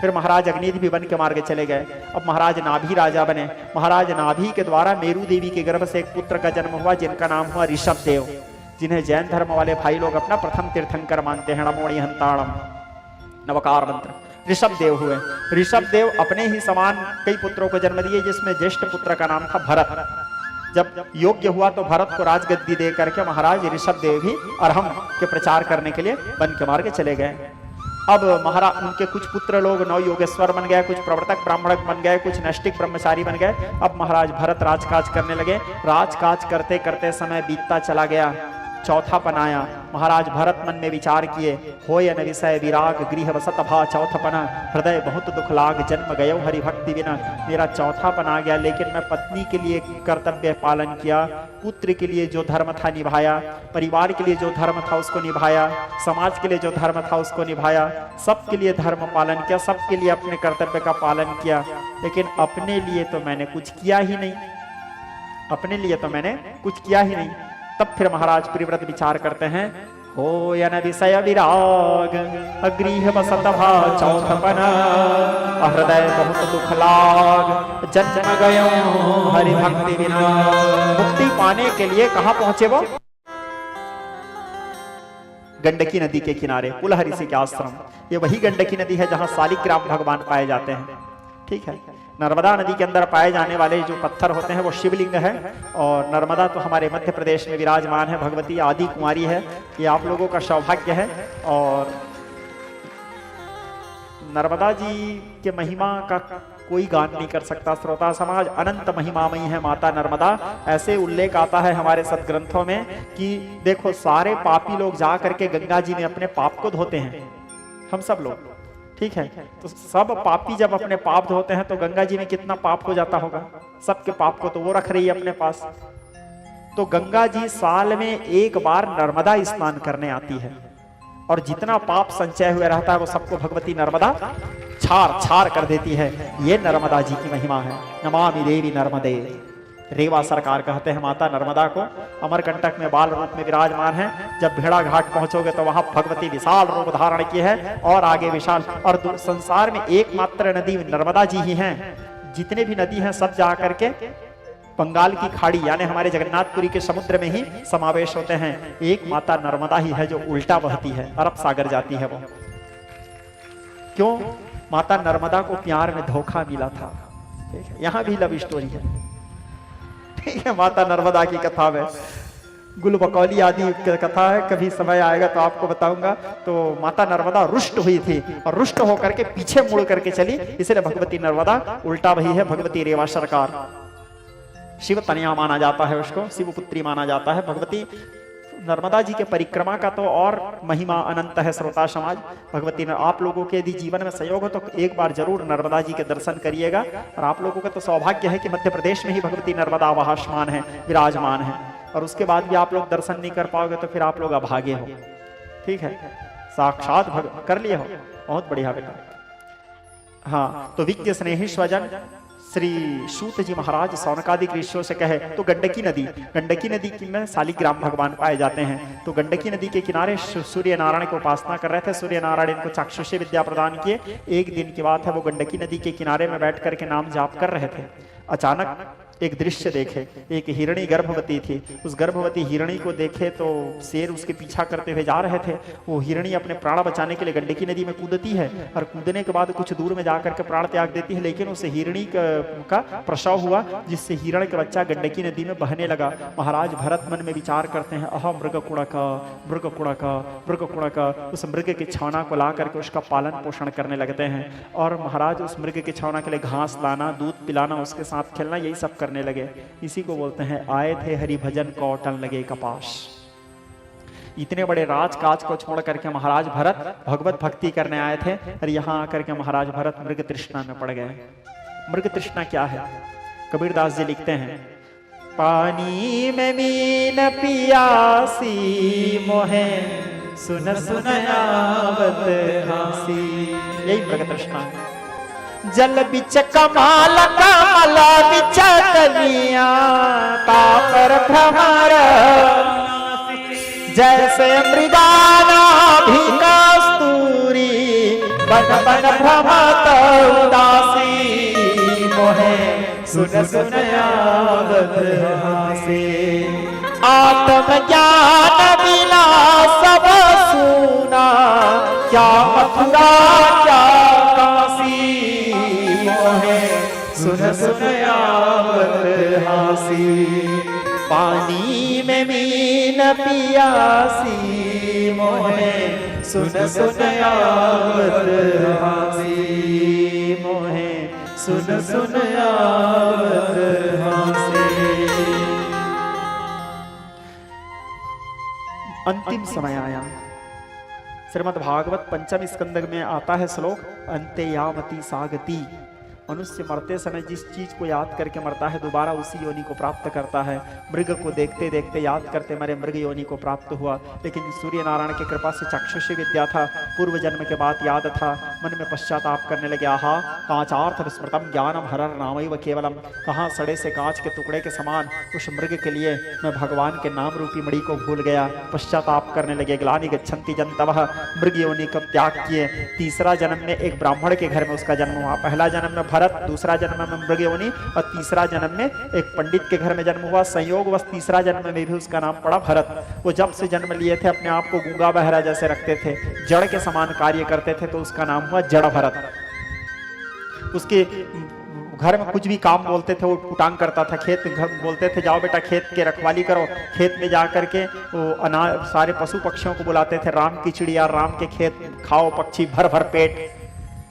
फिर महाराज अग्नीद भी बन के मार के चले गए। अब महाराज नाभि राजा बने। महाराज नाभि के द्वारा मेरू देवी के गर्भ से एक पुत्र का जन्म हुआ, जिनका नाम हुआ ऋषभ देव, जिन्हें जैन धर्म वाले भाई लोग अपना प्रथम तीर्थंकर मानते हैं। नमोणि हंताणम, नवकार मंत्र, ऋषभ देव हुए। ऋषभ देव अपने ही समान कई पुत्रों को जन्म दिए, जिसमें ज्येष्ठ पुत्र का नाम था भरत। जब योग्य हुआ तो भरत को राजगद्दी दे करके महाराज ऋषभ देव भी अरहम के प्रचार करने के लिए वन के मार्ग चले गए। अब महाराज उनके कुछ पुत्र लोग नव योगेश्वर बन गए, कुछ प्रवर्तक ब्राह्मण बन गए, कुछ नैष्टिक ब्रह्मचारी बन गए। अब महाराज भरत राजकाज करने लगे। राजकाज करते करते समय बीतता चला गया, चौथापन आया। महाराज भरत मन में विचार किए, होय न विषय विराग गृह वसत भा चौथापना, हृदय बहुत दुख लाग जन्म गयो हरि भक्ति बिना। मेरा चौथापन आ गया, लेकिन मैं पत्नी के लिए कर्तव्य पालन किया, पुत्र के लिए जो धर्म था निभाया, परिवार के लिए जो धर्म था उसको निभाया, समाज के लिए जो धर्म था उसको निभाया, सबके लिए धर्म पालन किया, सबके लिए अपने कर्तव्य का पालन किया। लेकिन अपने लिए तो मैंने कुछ किया ही नहीं, अपने लिए तो मैंने कुछ किया ही नहीं। तब फिर महाराज प्रिव्रत विचार करते हैं, हो यन विषय विराग अग्रीह वसत भा चौथपना, हृदय बहुत दुख लाग जन्म गयो हरि भक्ति बिना। मुक्ति पाने के लिए कहां पहुंचे वो? गंडकी नदी के किनारे पुलह ऋषि के आश्रम। ये वही गंडकी नदी है जहां शालिग्राम भगवान पाए जाते हैं। ठीक है, नर्मदा नदी के अंदर पाए जाने वाले जो पत्थर होते हैं वो शिवलिंग है, और नर्मदा तो हमारे मध्य प्रदेश में विराजमान है, भगवती आदि कुमारी है। ये आप लोगों का सौभाग्य है। और नर्मदा जी के महिमा का कोई गान नहीं कर सकता। श्रोता समाज, अनंत महिमामयी है माता नर्मदा। ऐसे उल्लेख आता है हमारे सदग्रंथों में कि देखो, सारे पापी लोग जा करके गंगा जी में अपने पाप को धोते हैं, हम सब लोग। ठीक है, तो सब पापी जब अपने पाप धोते हैं तो गंगा जी में कितना पाप हो जाता होगा। सबके पाप को तो वो रख रही है अपने पास। तो गंगा जी साल में एक बार नर्मदा स्नान करने आती है, और जितना पाप संचय हुए रहता है वो सबको भगवती नर्मदा छार छार कर देती है। ये नर्मदा जी की महिमा है। नमामि देवी नर्मदे। रेवा सरकार कहते हैं माता नर्मदा को। अमरकंटक में बाल रूप में विराजमान है। जब भेड़ा घाट पहुंचोगे तो वहां भगवती विशाल रूप धारण की है, और आगे विशाल। और संसार में एकमात्र नदी नर्मदा जी ही हैं। जितने भी नदी हैं सब जा करके बंगाल की खाड़ी यानी हमारे जगन्नाथपुरी के समुद्र में ही समावेश होते हैं। एक माता नर्मदा ही है जो उल्टा बहती है, अरब सागर जाती है वो। क्यों? माता नर्मदा को प्यार में धोखा मिला था। ठीक है, यहां भी लव स्टोरी है। ठीक है, माता नर्मदा की कथा में गुल बकौली आदि कथा है, कभी समय आएगा तो आपको बताऊंगा। तो माता नर्मदा रुष्ट हुई थी, और रुष्ट होकर के पीछे मुड़ करके चली, इसलिए भगवती नर्मदा उल्टा वही है। भगवती रेवा सरकार, शिव तनया माना जाता है उसको, शिव पुत्री माना जाता है। भगवती नर्मदा जी के परिक्रमा का तो और महिमा अनंत है। श्रोता समाज, भगवती आप लोगों के यदि जीवन में सहयोग हो तो एक बार जरूर नर्मदा जी के दर्शन करिएगा। और आप लोगों का तो सौभाग्य है कि मध्य प्रदेश में ही भगवती नर्मदा वहास्मान है, विराजमान है। और उसके बाद भी आप लोग दर्शन नहीं कर पाओगे तो फिर आप लोग अभागे हो। ठीक है, साक्षात कर लिए हो, बहुत बढ़िया बेटा। हाँ, तो विज्ञ स्नेही स्वजन श्री सूत जी महाराज सौनकादि ऋषियों से कहे तो गंडकी नदी की में शालिग्राम भगवान पाए जाते हैं। तो गंडकी नदी के किनारे सूर्य नारायण की उपासना कर रहे थे। सूर्य नारायण इनको चाक्षुषी विद्या प्रदान किए। एक दिन की बात है, वो गंडकी नदी के किनारे में बैठ करके नाम जाप कर रहे थे। अचानक एक दृश्य देखे। एक हिरणी गर्भवती थी। उस गर्भवती हिरणी को देखे तो शेर उसके पीछा करते हुए जा रहे थे। वो हिरणी अपने प्राण बचाने के लिए गंडकी नदी में कूदती है, और कूदने के बाद कुछ दूर में जाकर के प्राण त्याग देती है। लेकिन उस हिरणी का प्रसव हुआ, जिससे हिरण का बच्चा गंडकी नदी में बहने लगा। महाराज भरत मन में विचार करते हैं, अह मृग कुड़का। उस मृग के छौना को ला करके उसका पालन पोषण करने लगते हैं। और महाराज उस मृग के छौना के लिए घास लाना, दूध पिलाना, उसके साथ खेलना, यही सब करने लगे। इसी को बोलते हैं आए थे हरि भजन कौटन लगे कपाश। इतने बड़े राजकाज को छोड़ करके महाराज भरत भगवत भक्ति करने आए थे, और यहाँ आकर के महाराज भरत मृग तृष्णा में पड़ गए। मृग तृष्णा क्या है? कबीरदास जी लिखते हैं, पानी में मीन पियासी मोहे सुन सुन आवत हासी। यही मृग तृष्णा है। जल बिच कमाल कमला बिच कलियां तापर भ्रमर, जैसे मृगाना भी कस्तूरी बन बन भ्रमत उदासी मोहे सुन सुन आवत हासी। आत्मज्ञान बिना सब सूना, क्या मथुरा क्या में मीन पियासी मोहे सुन सुन आवत हासी मोहे सुन सुन आवत हासी। अंतिम समय आया। श्रीमद् भागवत पंचम स्कंद में आता है श्लोक, अंते यावती सागती। मनुष्य मरते समय जिस चीज को याद करके मरता है दोबारा उसी योनि को प्राप्त करता है। मृग को देखते देखते याद करते मरे, मृग योनि को प्राप्त हुआ। लेकिन सूर्य नारायण की कृपा से चक्षुषी विद्या था, पूर्व जन्म के बाद याद था, मन में पश्चाताप करने लगे। आहा कांचार्थ विस्मृतम ज्ञानम हरर नामैव केवलम। कहाँ सड़े से कांच के टुकड़े के समान उस मृग के लिए मैं भगवान के नाम रूपी मणि को भूल गया। पश्चाताप करने लगे। ग्लानि गच्छन्ति जन्तवः, मृग योनि का त्याग किए। तीसरा जन्म में एक ब्राह्मण के घर में उसका जन्म हुआ। पहला जन्म में भरत, दूसरा जन्म में मृग योनि और तीसरा जन्म में एक पंडित के घर में जन्म हुआ। संयोगवश तीसरा जन्म में भी उसका नाम पड़ा भरत। वो जब से जन्म लिए थे अपने आप को गूंगा बहरा जैसे रखते थे, जड़ के समान कार्य करते थे, तो उसका नाम हुआ जड़ भरत। उसके घर में कुछ भी काम बोलते थे वो कुटांग करता था। खेत घर बोलते थे जाओ बेटा खेत के रखवाली करो, खेत में जा करके वो अनाज सारे पशु पक्षियों को बुलाते थे, राम की चिड़िया राम के खेत खाओ पक्षी भर भर पेट।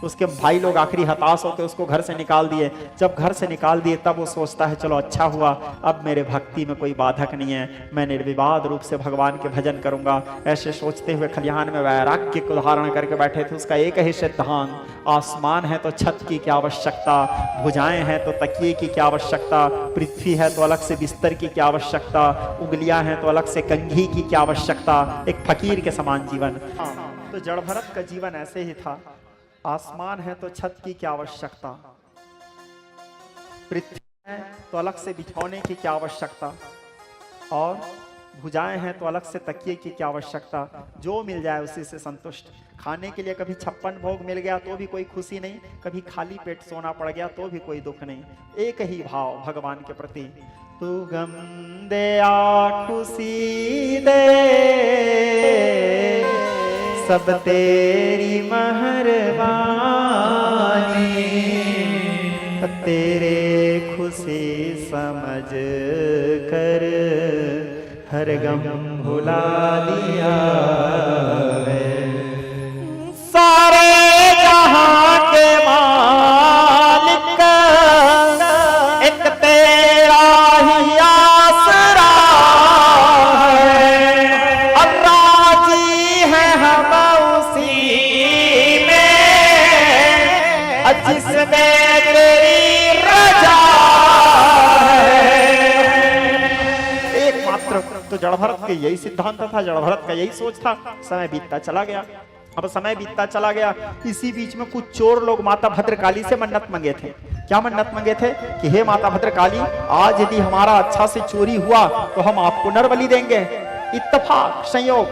उसके भाई लोग आखिरी हताश होकर उसको घर से निकाल दिए। जब घर से निकाल दिए तब वो सोचता है चलो अच्छा हुआ, अब मेरे भक्ति में कोई बाधक नहीं है, मैं निर्विवाद रूप से भगवान के भजन करूंगा। ऐसे सोचते हुए खलिहान में वैराग्य को धारण करके बैठे थे। उसका एक ही सिद्धांत, आसमान है तो छत की क्या आवश्यकता, भुजाएं हैं तो तकिए की क्या आवश्यकता, पृथ्वी है तो अलग से बिस्तर की क्या आवश्यकता, उंगलियां हैं तो अलग से कंघी की क्या आवश्यकता। एक फकीर के समान जीवन। तो जड़ भरत का जीवन ऐसे ही था। आसमान है तो छत की क्या आवश्यकता, पृथ्वी है तो अलग से बिछौने की क्या आवश्यकता, और भुजाएं हैं तो अलग से तकिए की क्या आवश्यकता। जो मिल जाए उसी से संतुष्ट। खाने के लिए कभी 56 भोग मिल गया तो भी कोई खुशी नहीं, कभी खाली पेट सोना पड़ गया तो भी कोई दुख नहीं। एक ही भाव भगवान के प्रति, तू गम दे आ खुशी दे सब तेरी मेहरबानी, तेरे खुशी समझ कर हर गम भुला दिया है। सारे जहां के मालिक एक तेरा ही आसरा है, अब राजी है हम उसी में जिसमें तेरी रजा है। एकमात्र तो जड़ भरत के यही सिद्धांत था, जड़ भरत का यही सोच था। समय बीतता चला गया। अब समय बीतता चला गया, इसी बीच में कुछ चोर लोग माता भद्रकाली से मन्नत मांगे थे। क्या मन्नत मांगे थे कि हे माता भद्रकाली, आज यदि हमारा अच्छा से चोरी हुआ तो हम आपको नर बलि देंगे। इत्तेफाक संयोग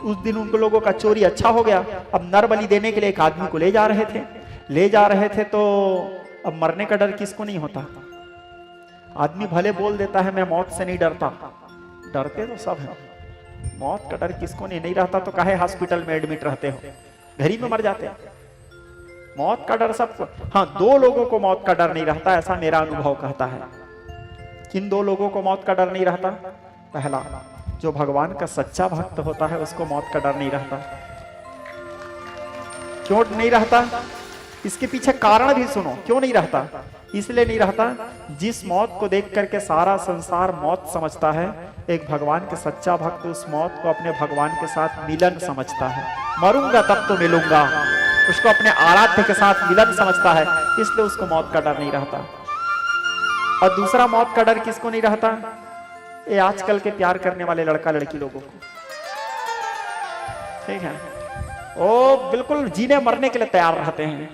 उस दिन उन लोगों का चोरी अच्छा हो गया। अब नर बलि देने के लिए एक आदमी को ले जा रहे थे तो अब मरने का डर किसको नहीं होता। आदमी भले बोल देता है मैं मौत से नहीं डरता, डरते तो सब है। मौत का डर किसको नहीं रहता, तो काहे हॉस्पिटल में एडमिट रहते हो, घर ही में मर जाते हैं। मौत का डर सबको, हाँ 2 लोगों को मौत का डर नहीं रहता, ऐसा मेरा अनुभव कहता है। किन 2 लोगों को मौत का डर नहीं रहता? पहला, जो भगवान का सच्चा भक्त होता है उसको मौत का डर नहीं रहता। क्यों नहीं रहता? इसके पीछे कारण भी सुनो क्यों नहीं रहता। इसलिए नहीं रहता, जिस मौत को देख करके सारा संसार मौत समझता है, एक भगवान के सच्चा भक्त उस मौत को अपने भगवान के साथ मिलन समझता है। मरूंगा तब तो मिलूंगा, उसको अपने आराध्य के साथ मिलन समझता है, इसलिए उसको मौत का डर नहीं रहता। और दूसरा मौत का डर किसको नहीं रहता? ये आजकल के प्यार करने वाले लड़का लड़की लोगों को। ठीक है, वो बिल्कुल जीने मरने के लिए तैयार रहते हैं।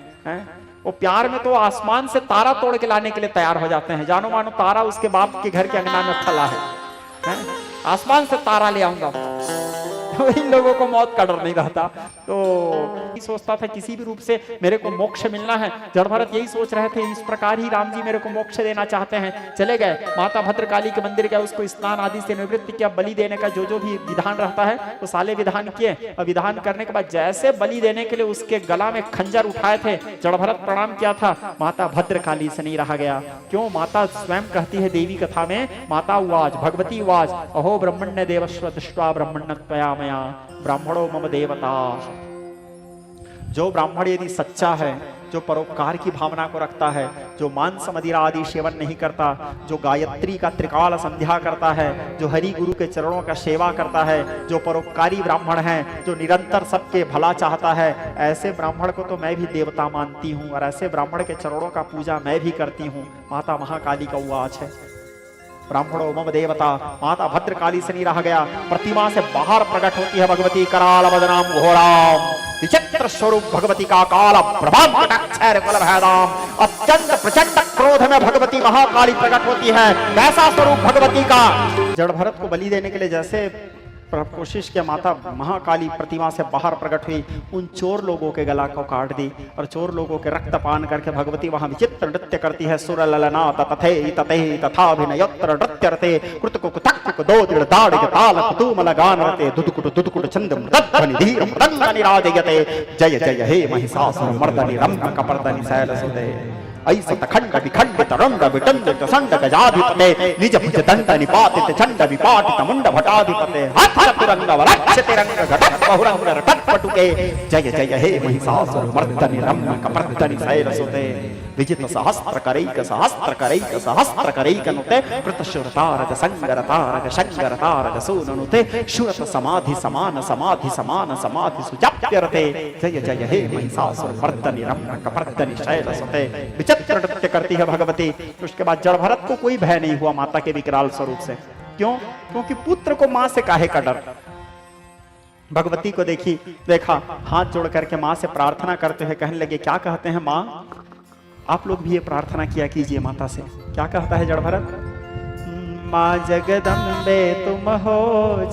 वो प्यार में तो आसमान से तारा तोड़ के लाने के लिए तैयार हो जाते हैं। जानो मानो तारा उसके बाप के घर के अंगना में फला है, आसमान से तारा ले आऊंगा। तो इन लोगों को मौत का डर नहीं रहता। तो सोचता था किसी भी रूप से मेरे को मोक्ष मिलना है। जड़ भरत यही सोच रहे थे, इस प्रकार ही राम जी मेरे को मोक्ष देना चाहते हैं। चले गए माता भद्रकाली के मंदिर गए, उसको स्नान आदि से निवृत्त किया। बलि देने का जो भी विधान रहता है तो साले विधान किए। और विधान करने के बाद जैसे बलि देने के लिए उसके गला में खंजर उठाए थे, जड़ भरत प्रणाम किया था, माता भद्रकाली से नहीं रहा गया। क्यों? माता स्वयं कहती है देवी कथा में, माता उवाच, भगवती उवाच, अहो ब्रह्मण्य देवस्व दृष्ट्वा ब्रह्मण्यत्वया मया ब्राह्मणो मम देवता। जो ब्राह्मण यदि सच्चा है, जो परोपकार की भावना को रखता है, जो मांस मदिरा आदि सेवन नहीं करता, जो गायत्री का त्रिकाल संध्या करता है, जो हरि गुरु के चरणों का सेवा करता है, जो परोपकारी ब्राह्मण है, जो निरंतर सबके भला चाहता है, ऐसे ब्राह्मण को तो मैं भी देवता मानती हूँ और ऐसे ब्राह्मण के चरणों का पूजा मैं भी करती हूँ। माता महाकाली का उवाच है, ब्राह्मणों मम देवता। माता भद्रकाली से नहीं रहा गया, प्रतिमा से बाहर प्रकट होती है भगवती कराल बदनाम घोराम, विचित्र स्वरूप भगवती का काल अत्यंत प्रचंड क्रोध में भगवती महाकाली प्रकट होती है। कैसा स्वरूप भगवती का? जड़ भरत को बलि देने के लिए जैसे कोशिश किया, माता महाकाली प्रतिमा से बाहर प्रकट हुई, उन चोर लोगों के गला को काट दी और चोर लोगों के रक्त पान करके भगवती वहां विचित्र नृत्य करती है। सुर ललना तथे तथे तथाभिनयत्र नृत्यरते कृतको कुतक दो दिड़ दाड़ के ताल कुतुमल गान रते दुदकुट छंद मृदध्वनि धीर मृदंग निराजयते जय जय हे महिषासुर मर्दनि रम्भ कपर्दनि शैलसुते ऐसत खंड विखंडित रंड विटंडित संड गजाधिपते निज भुज दंड निपातित छंड विपाटित मुंड भटाधिपते हाथ तुरंग वरक्ष तिरंग घटक बहुरंग रटक पटुके जय जय हे महिषासुर मर्दनि रम्भ कपर्दनि शैलसुते विजित सहस्त्र करैक नुते कृतशुर तारक संगर तारक शंकर तारक सूनुते शुरत समाधि समान सुजाप्यरते जय जय हे महिषासुर मर्दनि रम्भ कपर्दनि शैलसुते। विचित्र नृत्य करती है भगवती। उसके बाद जड़ भरत को कोई भय नहीं हुआ माता के विकराल स्वरूप से। क्यों? क्योंकि पुत्र को मां से काहे का डर। भगवती को देखा, हाथ जोड़ करके मां से प्रार्थना करते हुए कहने लगे, क्या कहते हैं मां? आप लोग भी ये प्रार्थना किया कीजिए माता से। क्या कहता है जड़ भरत? मां जगदम्बे तुम हो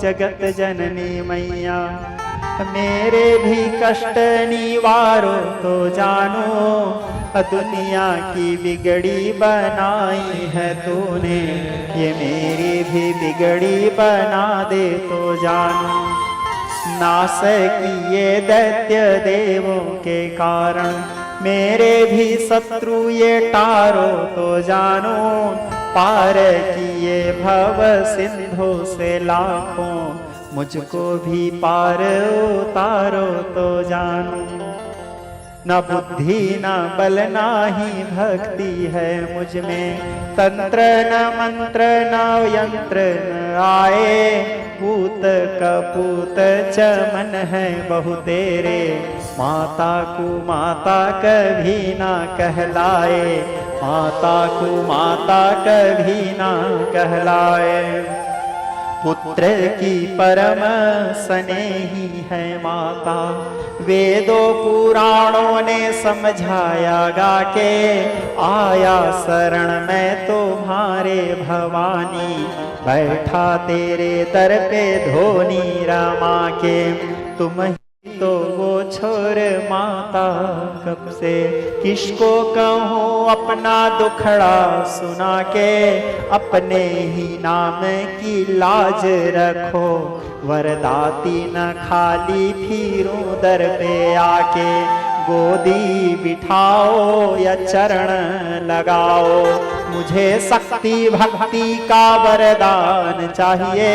जगत जननी मैया, मेरे भी कष्ट निवारो तो जानो, दुनिया की बिगड़ी बनाई है तूने, ये मेरी भी बिगड़ी बना दे तो जानो। नाश किए दैत्य देवों के कारण, मेरे भी शत्रु ये टारो तो जानो, पार किए भव सिंधु से लाखों, मुझको भी पार उतारो तो जानो। न बुद्धि न बल ना ही भक्ति है मुझ में, तंत्र न मंत्र न यंत्र न आए, पूत कपूत चमन है बहु तेरे, माता को माता कभी ना कहलाए, माता को माता कभी ना कहलाए। पुत्र की परम स्नेही है माता, वेदों पुराणों ने समझाया गा के, आया शरण में तुम्हारे भवानी, बैठा तेरे दर पे धोनी रमा के, तुम ही तो वो छोर माता कब से, किसको कहूँ अपना दुखड़ा सुना के, अपने ही नाम की लाज रखो, वरदाती न खाली फिरूं दर पे आके, गोदी बिठाओ या चरण लगाओ, मुझे शक्ति भक्ति का वरदान चाहिए,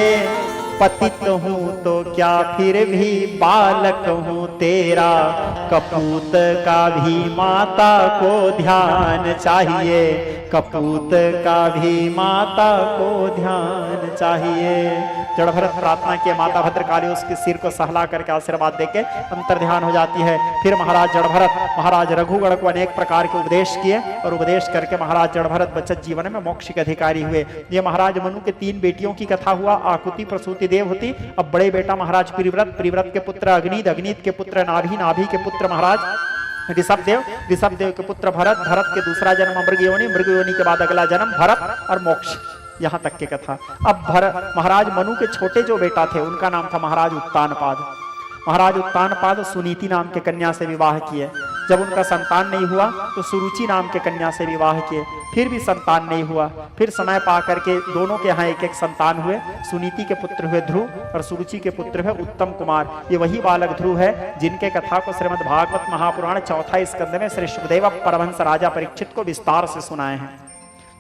पतित हूँ तो क्या फिर भी बालक हूँ तेरा, कपूत का भी माता को ध्यान चाहिए, कपूत का भी माता को ध्यान चाहिए। जड़ भरत प्रार्थना किए, माता भद्रकाली उसके सिर को सहला करके आशीर्वाद देके अंतर ध्यान हो जाती है। फिर महाराज जड़ भरत महाराज रघुगण को अनेक प्रकार के उपदेश किए और उपदेश करके महाराज जड़ भरत बचत जीवन में मोक्ष के अधिकारी हुए। ये महाराज मनु के 3 बेटियों की कथा हुआ, आकुति, प्रसूति, देवहूति। अब बड़े बेटा महाराज प्रिव्रत, प्रिव्रत के पुत्र अग्नित, अग्नित के पुत्र नाभि, नाभि के पुत्र महाराज ऋषभदेव, ऋषभदेव के पुत्र भरत, भरत के दूसरा जन्म मृगयोनि, मृगयोनि के बाद अगला जन्म भरत और मोक्ष। यहां तक की कथा। अब महाराज मनु के छोटे जो बेटा थे उनका नाम था महाराज उत्तानपाद। महाराज उत्तानपाद सुनीति नाम के कन्या से विवाह किए। जब उनका संतान नहीं हुआ तो सुरुचि नाम के कन्या से विवाह किए, फिर भी संतान नहीं हुआ। फिर समय पा करके दोनों के यहाँ एक एक संतान हुए। सुनीति के पुत्र हुए ध्रुव और सुरुचि के पुत्र हुए उत्तम कुमार। ये वही बालक ध्रुव है जिनके कथा को श्रीमद् भागवत महापुराण चौथा स्कंद में श्री शुकदेव परमहंस राजा परीक्षित को विस्तार से सुनाए हैं।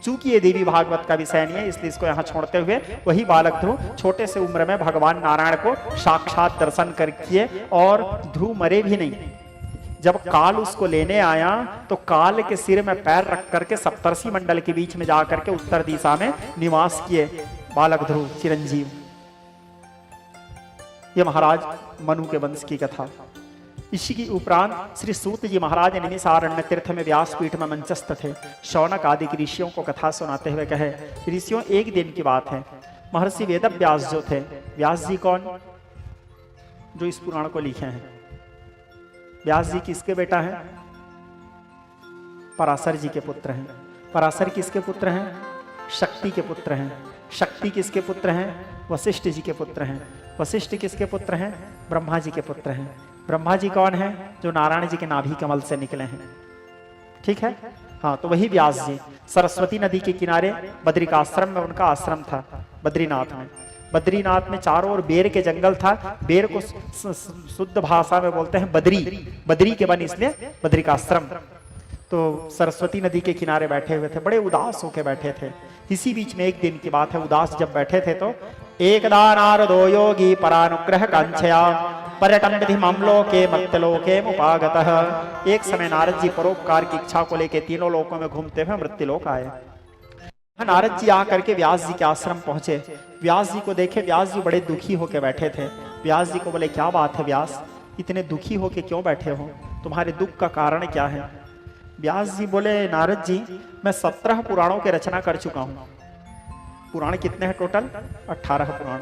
चूंकि ये देवी भागवत का विषय नहीं है इसलिए इसको यहाँ छोड़ते हुए वही बालक ध्रुव छोटे से उम्र में भगवान नारायण को साक्षात दर्शन कर किए और ध्रुव मरे भी नहीं। जब काल उसको लेने आया तो काल के सिर में पैर रख करके सप्तर्षि मंडल के बीच में जाकर के उत्तर दिशा में निवास किए बालक ध्रुव चिरंजीव। ये महाराज मनु के वंश की कथा। इसी की उपरांत श्री सूत जी महाराज निमिषारण्य तीर्थ में व्यासपीठ में मंचस्थ थे। शौनक आदि के ऋषियों को कथा सुनाते हुए कहे, ऋषियों एक दिन की बात है, महर्षि वेद व्यास जो थे, व्यास जी कौन? जो इस पुराण को लिखे हैं। व्यास जी किसके बेटा हैं? पराशर जी के पुत्र हैं। पराशर किसके पुत्र हैं? शक्ति के पुत्र हैं। शक्ति किसके पुत्र हैं? वशिष्ठ जी के पुत्र हैं। वशिष्ठ किसके पुत्र हैं? ब्रह्मा जी के पुत्र हैं। ब्रह्मा जी कौन है? जो नारायण जी के नाभि कमल से निकले हैं। ठीक है, हाँ, तो वही व्यास जी सरस्वती नदी के किनारे बद्रिकाश्रम में उनका आश्रम था। बद्रीनाथ में, बद्रीनाथ में चारों ओर बेर के जंगल था। बेर को शुद्ध भाषा में बोलते हैं बद्री, बद्री के बन इसलिए बद्रिकाश्रम। तो सरस्वती नदी के किनारे बैठे हुए थे, बड़े उदास होके बैठे थे। इसी बीच में एक दिन की बात है, उदास जब बैठे थे तो एकदा नारदो योगी परानुग्रह कांक्षया पर्यटन विधि मामलोके मर्त्यलोके मुपागतः। एक समय नारद जी परोपकार की इच्छा को लेकर तीनों लोकों में घूमते हुए मृत्युलोक आए। नारद जी आकर के व्यास जी के आश्रम पहुंचे। व्यास जी को देखे, व्यास जी बड़े दुखी होके बैठे थे। व्यास जी को बोले, क्या बात है व्यास, इतने दुखी होके क्यों बैठे हो? तुम्हारे दुख का कारण क्या है? व्यास जी बोले, नारद जी मैं 17 पुराणों की रचना कर चुका हूं। पुराण कितने हैं टोटल? 18 पुराण,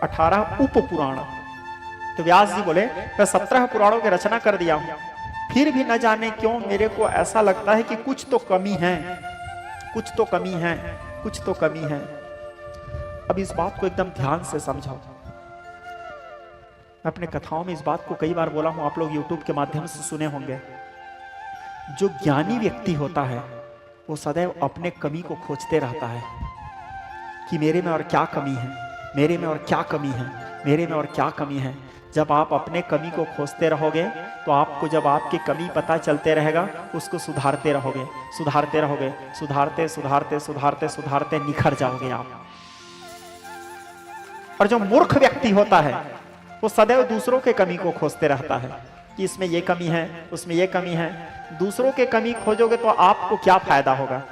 18 उप पुराण। तो व्यास जी बोले, मैं 17 पुराणों की रचना कर दिया हूं, फिर भी न जाने क्यों मेरे को ऐसा लगता है कि कुछ तो कमी है, कुछ तो कमी है, कुछ तो कमी है। अब इस बात को एकदम ध्यान से समझो। मैं अपने कथाओं में इस बात को कई बार बोला हूं, आप लोग YouTube के माध्यम से सुने होंगे। जो ज्ञानी व्यक्ति होता है वो सदैव अपने कमी को खोजते रहता है कि मेरे में और क्या कमी है, मेरे में और क्या कमी है, मेरे में और क्या कमी है। जब आप अपने कमी को खोजते रहोगे तो आपको जब आपकी कमी पता चलते रहेगा उसको सुधारते रहोगे, सुधारते रहोगे, सुधारते सुधारते सुधारते सुधारते निखर जाओगे आप। और जो मूर्ख व्यक्ति होता है वो सदैव दूसरों के कमी को खोजते रहता है कि इसमें ये कमी है, उसमें ये कमी है। दूसरों के कमी खोजोगे तो आपको क्या फायदा होगा?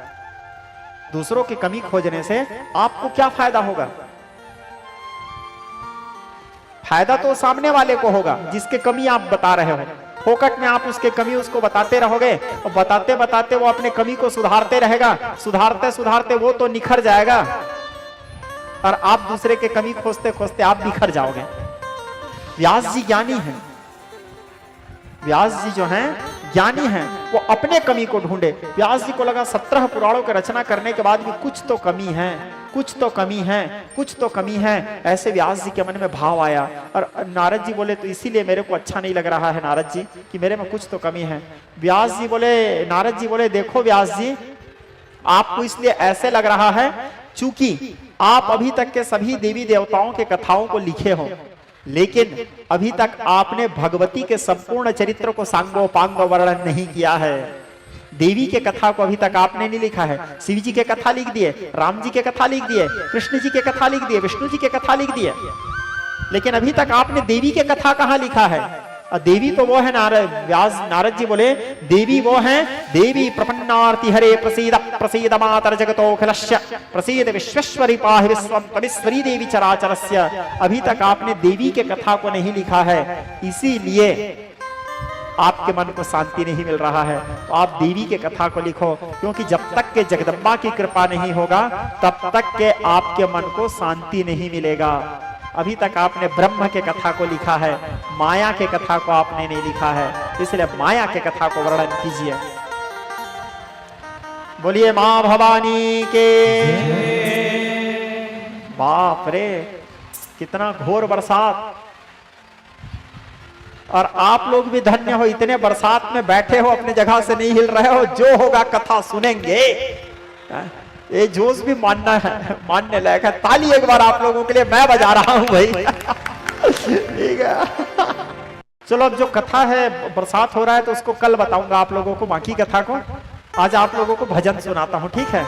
दूसरों की कमी खोजने से आपको क्या फायदा होगा? फायदा तो सामने वाले को होगा जिसके कमी आप बता रहे हो। फोकट में आप उसके कमी उसको बताते रहोगे और बताते बताते वो अपने कमी को सुधारते रहेगा, सुधारते सुधारते वो तो निखर जाएगा और आप दूसरे के कमी खोजते खोजते आप बिखर जाओगे। व्यास जी ज्ञानी हैं, व्यास जी जो हैं ज्ञानी हैं, वो अपने कमी को ढूंढे। व्यास जी को लगा 17 पुराणों की रचना करने के बाद भी कुछ तो कमी है, कुछ तो कमी है, कुछ तो कमी है। ऐसे व्यास जी के मन में भाव आया और नारद जी बोले, तो इसीलिए मेरे को अच्छा नहीं लग रहा है नारद जी कि मेरे में कुछ तो कमी है। व्यास जी बोले, नारद जी बोले, देखो व्यास जी, आपको इसलिए ऐसे लग रहा है चूंकि आप अभी तक के सभी देवी देवताओं के कथाओं को लिखे हो, लेकिन अभी तक आपने भगवती के संपूर्ण चरित्र को सांगोपांग वर्णन नहीं किया है। देवी के कथा को अभी तक आपने नहीं लिखा है। शिव जी के कथा लिख दिए, राम जी के कथा लिख दिए, कृष्ण जी के कथा लिख दिए, विष्णु जी के कथा लिख दिए, लेकिन अभी तक आपने देवी के कथा कहाँ लिखा है? और देवी तो वो है नारद जी बोले, देवी वो है, देवी प्रपन्नार्ति हरे प्रसीद प्रसीद मातर जगतोखिलस्य प्रसीद विश्वेश्वरी पाहि विश्वम तविश्वरी देवी चराचरस्य। अभी तक आपने देवी के कथा को नहीं लिखा है, इसीलिए आपके मन को शांति नहीं मिल रहा है। तो आप देवी के कथा को लिखो, क्योंकि जब तक के जगदम्बा की कृपा नहीं होगा तब तक के आपके मन को शांति नहीं मिलेगा। अभी तक आपने ब्रह्म के कथा को लिखा है, माया के कथा को आपने नहीं लिखा है, इसलिए माया के कथा को वर्णन कीजिए। बोलिए मां भवानी के। बाप रे, कितना घोर बरसात। और आप लोग भी धन्य हो, इतने बरसात में बैठे हो, अपने जगह से नहीं हिल रहे हो। जो होगा कथा सुनेंगे। ये जोश भी मानना है, मानने लायक है। ताली एक बार आप लोगों के लिए मैं बजा रहा हूं भाई। ठीक है, चलो अब जो कथा है, बरसात हो रहा है तो उसको कल बताऊंगा आप लोगों को, बाकी कथा को। आज आप लोगों को भजन सुनाता हूं, ठीक है।